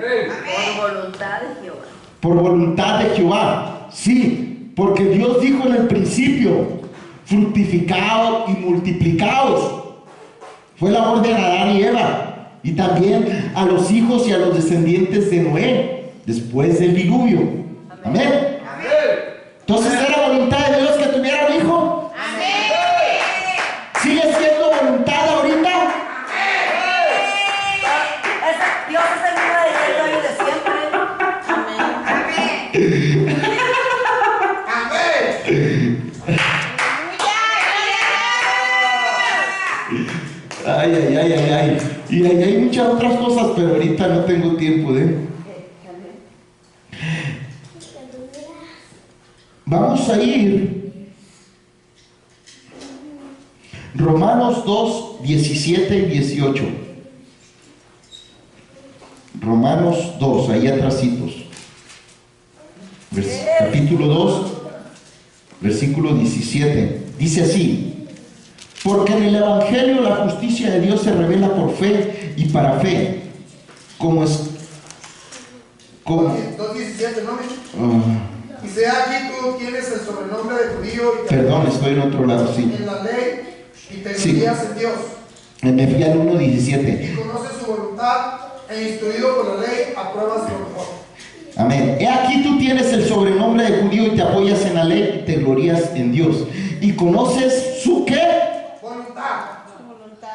Por voluntad de Jehová. Por voluntad de Jehová. Sí, porque Dios dijo en el principio, fructificaos y multiplicaos. Fue la orden a Adán y Eva. Y también a los hijos y a los descendientes de Noé, después del diluvio. Amén. Entonces era voluntad de Dios que tuviera un hijo. ¿Sigue siendo voluntad ahorita? Dios es el mismo de ayer, hoy y de siempre. Amén. Ay, ay, ay, ay, ay. Y ahí hay muchas otras cosas, pero ahorita no tengo tiempo de. Vamos a ir Romanos 2, 17 y 18. Romanos 2, ahí atrasitos. Capítulo 2, versículo 17. Dice así: porque en el Evangelio la justicia de Dios se revela por fe y para fe, como es... Como, 2:17, ¿no? ah, Y sea aquí tú tienes el sobrenombre de judío y te perdón, estoy en otro lado, sí. en la ley y te Sí. glorias en Dios. Me fui al 1:17. Y conoces su voluntad e instruido por la ley apruebas lo mejor. Amén. He aquí tú tienes el sobrenombre de judío y te apoyas en la ley y te glorías en Dios. Y conoces su ¿qué? Voluntad.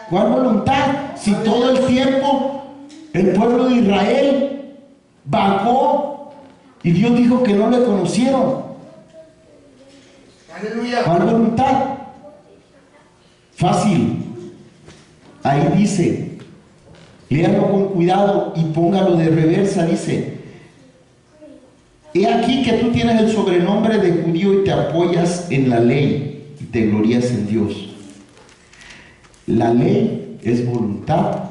¿Cuál voluntad? Si todo el tiempo el pueblo de Israel vagó y Dios dijo que no le conocieron. Aleluya. ¿Cuál voluntad? Fácil. Ahí dice, léalo con cuidado y póngalo de reversa, dice: he aquí que tú tienes el sobrenombre de judío y te apoyas en la ley y te glorías en Dios. La ley es voluntad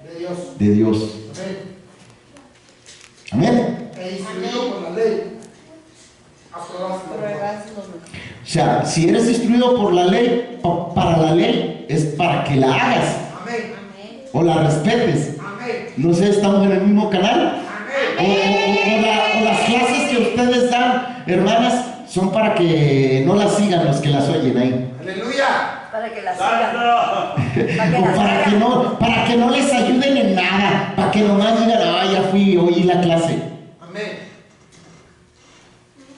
De Dios. de Dios. Amén. Amén. E instruido por la ley apruebas lo mejor. O sea, si eres instruido por la ley, para la ley, es para que la hagas Amén. o la respetes. Amén. No sé, estamos en el mismo canal. Amén. O las clases que ustedes dan, hermanas, son para que no las sigan los que las oyen ahí. Aleluya. Para que la sigan. ¡Santo! Para que O la sigan. para que no les ayuden en nada, para que nomás digan, ah, ya fui, oí la clase. Amén.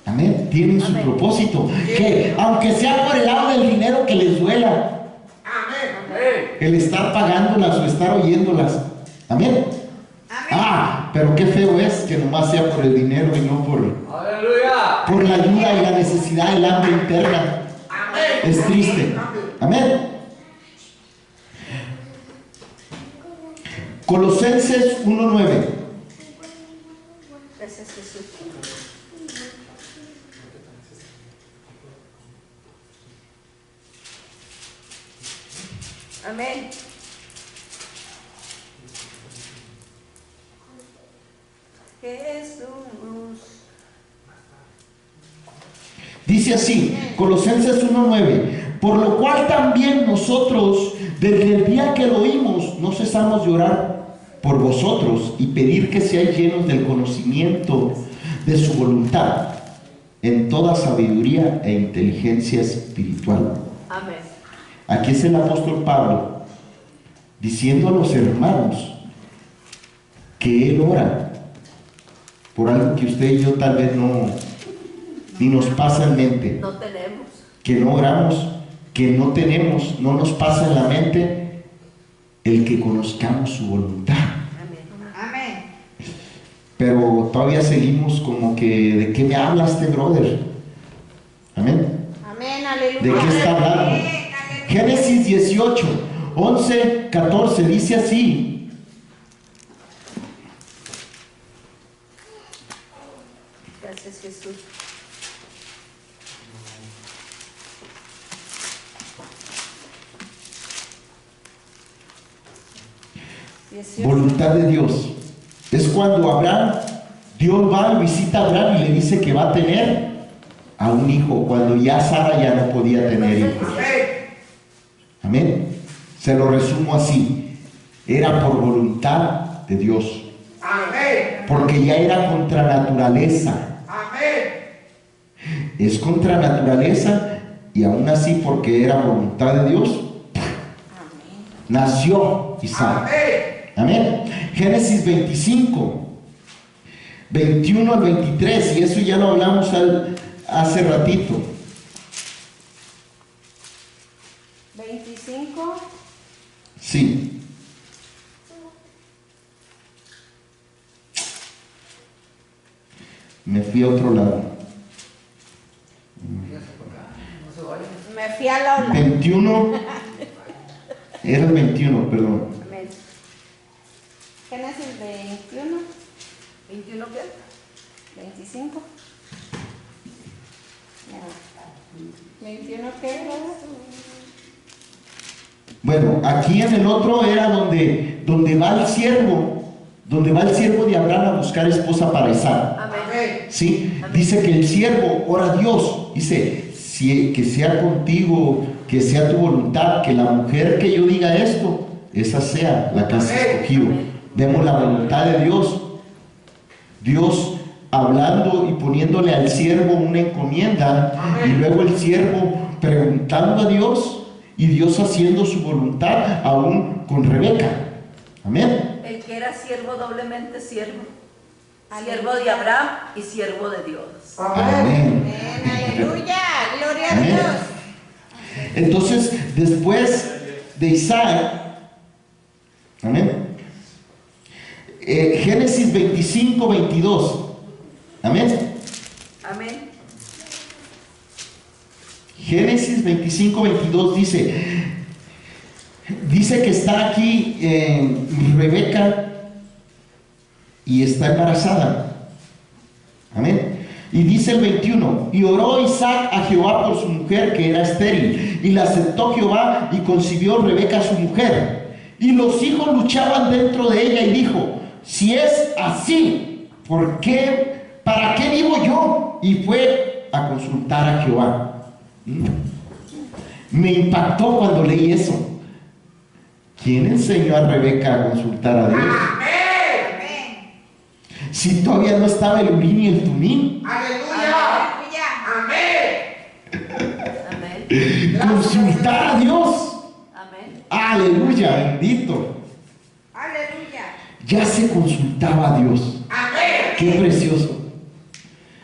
Amén. Tienen su Amén. propósito. Que aunque sea por el lado del dinero, que les duela Amén. el estar pagándolas o estar oyéndolas. Amén. Ah, pero qué feo es que nomás sea por el dinero y no por la ayuda y la necesidad, el hambre interna. Amén. Es triste. Amén. Colosenses 1:9. Ese es Jesús. Amén. Jesús. Dice así, Colosenses 1:9, por lo cual también nosotros, desde el día que lo oímos, no cesamos de orar por vosotros y pedir que seáis llenos del conocimiento de su voluntad en toda sabiduría e inteligencia espiritual. Amén. Aquí es el apóstol Pablo diciendo a los hermanos que él ora por algo que usted y yo tal vez ni nos pasa en mente, No tenemos. que no oramos, que no tenemos, no nos pasa en la mente el que conozcamos su voluntad. Amén. Pero todavía seguimos como que, ¿de qué me habla este brother? Amén. Amén, ¿De qué aleluya. está hablando? Génesis 18, 11, 14 dice así. Gracias, Jesús. Voluntad de Dios. Es cuando Dios va y visita a Abraham y le dice que va a tener a un hijo, cuando ya Sara ya no podía tener hijos. Amén. Se lo resumo así. Era por voluntad de Dios. Amén. Porque ya era contra naturaleza. Amén. Es contra naturaleza y aún así porque era voluntad de Dios, nació Isaac. Amén. Amén. Génesis 25, 21 al 23, y eso ya lo hablamos hace ratito. 25. Sí. Me fui a otro lado. Me fui a la ola. 21. Era el 21, perdón. Amén. Génesis 21. ¿21 qué? 25. 21 qué, brother? Bueno, aquí en el otro era donde va el siervo de Abraham a buscar esposa para Isaac. Amén. ¿Sí? Dice que el siervo ora a Dios, dice, que sea contigo, que sea tu voluntad, que la mujer que yo diga esto, esa sea la que has escogido. Vemos la voluntad de Dios. Dios hablando y poniéndole al siervo una encomienda, y luego el siervo preguntando a Dios y Dios haciendo su voluntad aún con Rebeca. Amén. El que era siervo, doblemente siervo. Siervo de Abraham y siervo de Dios. Amén. Amén, aleluya, gloria a Amén. Dios. Entonces, después de Isaac, amén. Génesis 25, 22. Amén. Amén. Génesis 25, 22 dice que está aquí Rebeca y está embarazada. Amén. Y dice el 21, y oró Isaac a Jehová por su mujer que era estéril, y la aceptó Jehová y concibió Rebeca su mujer. Y los hijos luchaban dentro de ella y dijo, si es así, ¿para qué vivo yo? Y fue a consultar a Jehová. Me impactó cuando leí eso. ¿Quién enseñó a Rebeca a consultar a Dios? Si todavía no estaba el Urim y el Tumim. Aleluya. Amén. Amén. Consultar a Dios. Amén. Aleluya, bendito. Aleluya. Ya se consultaba a Dios. Amén. Qué precioso.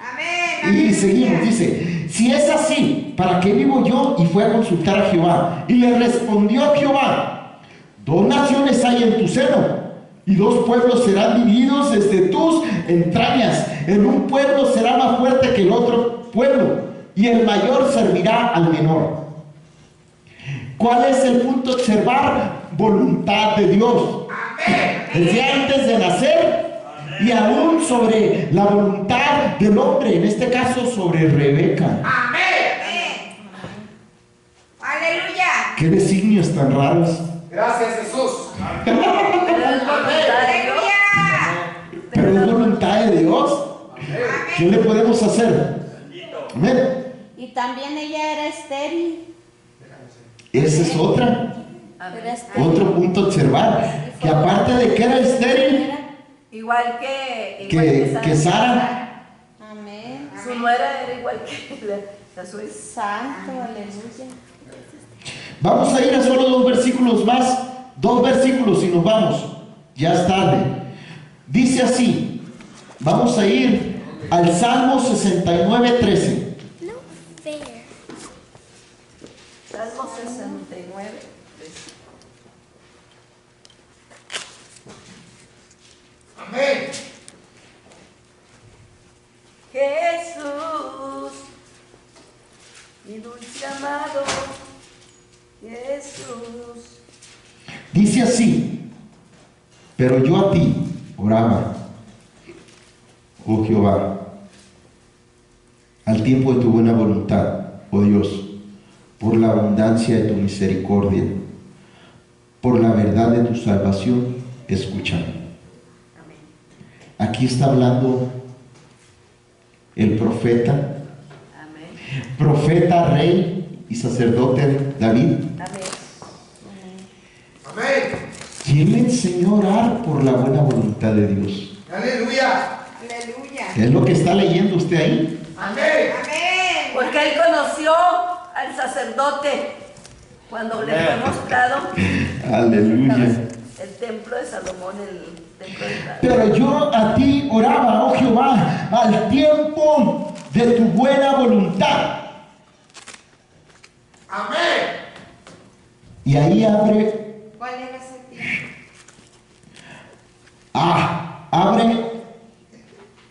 Amén. Y seguimos, dice, si es así, ¿para qué vivo yo? Y fue a consultar a Jehová. Y le respondió Jehová, 2 naciones hay en tu seno, y 2 pueblos serán divididos desde tus entrañas. En un pueblo será más fuerte que el otro pueblo, y el mayor servirá al menor. ¿Cuál es el punto? Observar voluntad de Dios. Desde antes de nacer y aún sobre la voluntad del hombre, en este caso sobre Rebeca. Amén. Aleluya. Qué designios tan raros. Gracias, Jesús. Pero es voluntad de Dios. Aleluya. Pero es voluntad de Dios. ¿Qué le podemos hacer? Amén. Y también ella era estéril. Esa es otra. Otro punto a observar, que aparte de que era estéril, Igual que Sara, Amén. Su nuera era igual que la suya. Santo, aleluya. vamos a ir a solo 2 versículos más, 2 versículos y nos vamos, ya es tarde. Dice así, vamos a ir al Salmo 69:13. Salmo 69. Amén. Jesús, mi dulce amado, Jesús. Dice así, pero yo a ti oraba, oh Jehová, al tiempo de tu buena voluntad, oh Dios, por la abundancia de tu misericordia, por la verdad de tu salvación, escúchame. Aquí está hablando el profeta, Amén. profeta, rey y sacerdote David, Amén. Amén. quien le enseñó a orar por la buena voluntad de Dios. Aleluya. Aleluya. ¿Es lo que está leyendo usted ahí? Amén. Amén. Porque él conoció al sacerdote cuando le fue mostrado Aleluya. el templo de Salomón, el templo de David. Pero yo a ti oraba, oh Jehová, al tiempo de tu buena voluntad. Amén. Y ahí abre, ¿Cuál era ese tiempo? abre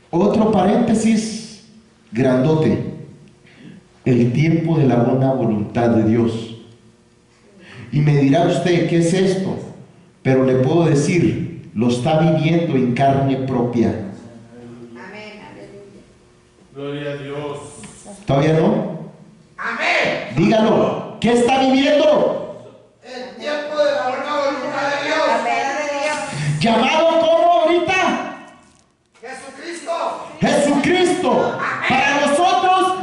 otro paréntesis grandote. El tiempo de la buena voluntad de Dios. Y me dirá usted, ¿qué es esto? Pero le puedo decir, lo está viviendo en carne propia. Amén. Aleluya. Gloria a Dios. ¿Todavía no? Amén. Dígalo, ¿qué está viviendo? El tiempo de la buena voluntad de Dios. Amén. ¿Llamado cómo ahorita? Jesucristo. Jesucristo. Para nosotros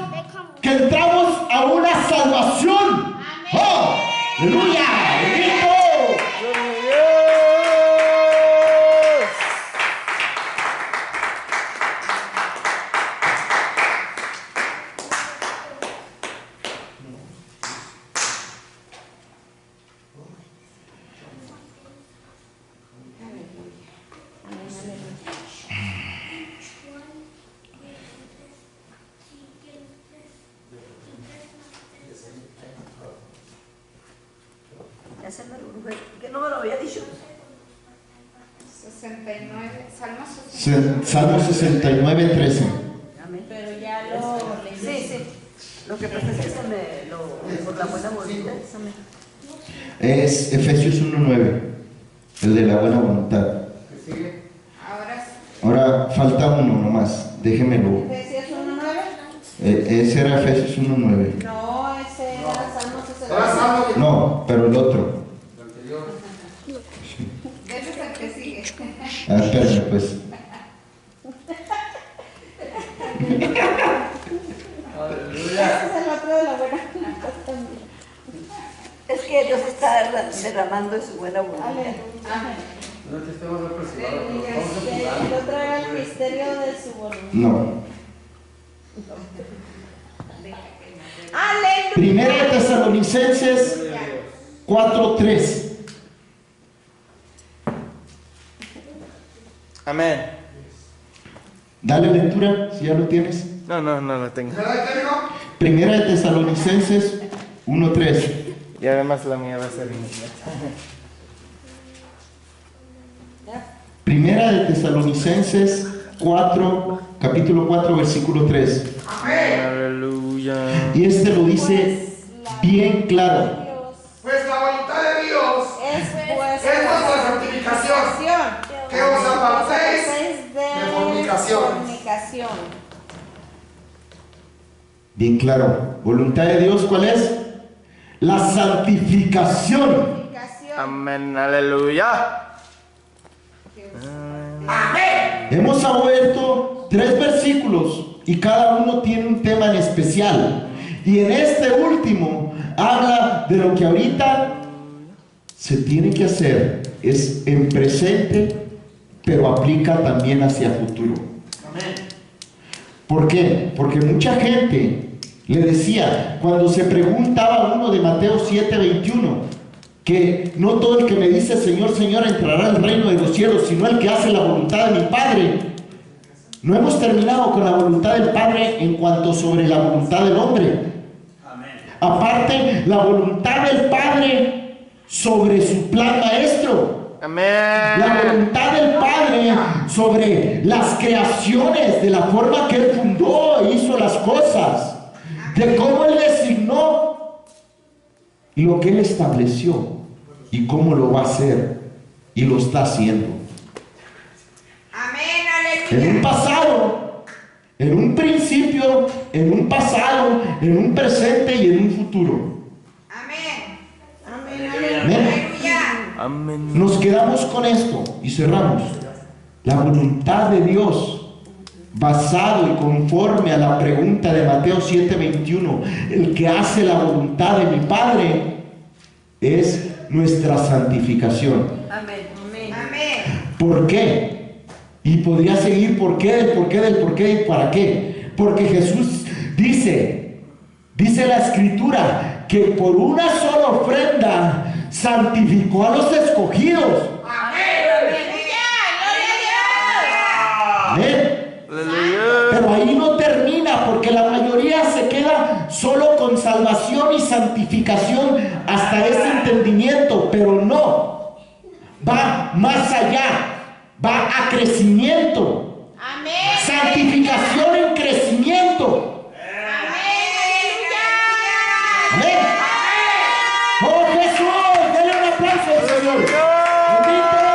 que entramos a una salvación. ¡Oh! ¡Aleluya! ¡Bendito! Ya se me urge. ¿Qué número había dicho? 69. Salmo 69. Salmo 69:13. Amén. Pero ya lo leí. Sí, sí. Lo que pasa es que se me por la buena voluntad. Amén. Es Efesios 1:9, el de la buena voluntad. ¿Qué sigue? Ahora sí. Ahora falta uno nomás, déjemelo. Efesios 1:9. Ese era Efesios 1:9. No, ese era Salmo Ahora 69. Salmo No, pero el otro. anterior. Ese es el que sigue. Espérame pues. Aleluya. Ese es el otro de la buena voluntad también. Es que Dios está derramando de su buena voluntad. Aleluya. No te estamos apresurando, Y pero vamos a jugar. el otro era el misterio de su voluntad. No. Aleluya. Primera de Tesalonicenses 4:3. Amén. Dale lectura, si ya lo tienes. No lo tengo. ¿Verdad que no? Primera de Tesalonicenses 1:3. Y además la mía va a ser inmediata. Primera de Tesalonicenses 4, capítulo 4, versículo 3. Amén. Aleluya. Y este lo dice bien claro. Dios Pues la voluntad de Dios es pues es vuestra santificación, que os apartéis de fornicación. fornicación. Bien claro. ¿Voluntad de Dios cuál es? La santificación. Fornicación. Amén. Aleluya. Hemos abierto 3 versículos y cada uno tiene un tema en especial. Y en este último habla de lo que ahorita se tiene que hacer es en presente, pero aplica también hacia futuro. ¿Por qué? Porque mucha gente le decía, cuando se preguntaba uno de Mateo 7:21, que no todo el que me dice Señor, Señor entrará al reino de los cielos, sino el que hace la voluntad de mi Padre. No hemos terminado con la voluntad del Padre en cuanto sobre la voluntad del hombre. Aparte, la voluntad del Padre sobre su plan maestro. Amén. La voluntad del Padre sobre las creaciones, de la forma que Él fundó e hizo las cosas, de cómo Él designó y lo que Él estableció y cómo lo va a hacer y lo está haciendo. Amén, En un aleluya. pasado, en un principio, en un pasado, en un presente y en un futuro. Amén. Amén. Amén. Aleluya. Amén. Nos quedamos con esto y cerramos. La voluntad de Dios, basado y conforme a la pregunta de Mateo 7:21, el que hace la voluntad de mi Padre, es nuestra santificación. Amén. Amén. ¿Por qué? Y podría seguir por qué, del por qué, del por qué y para qué. Porque Jesús dice la Escritura, que por una sola ofrenda santificó a los escogidos. Amén. Aleluya. Pero ahí no termina, porque la mayoría se queda solo con salvación y santificación hasta ese entendimiento, pero no, va más allá, va a crecimiento, Amén. santificación en crecimiento. Amén. Oh Jesús, denle un aplauso al Señor. Bendito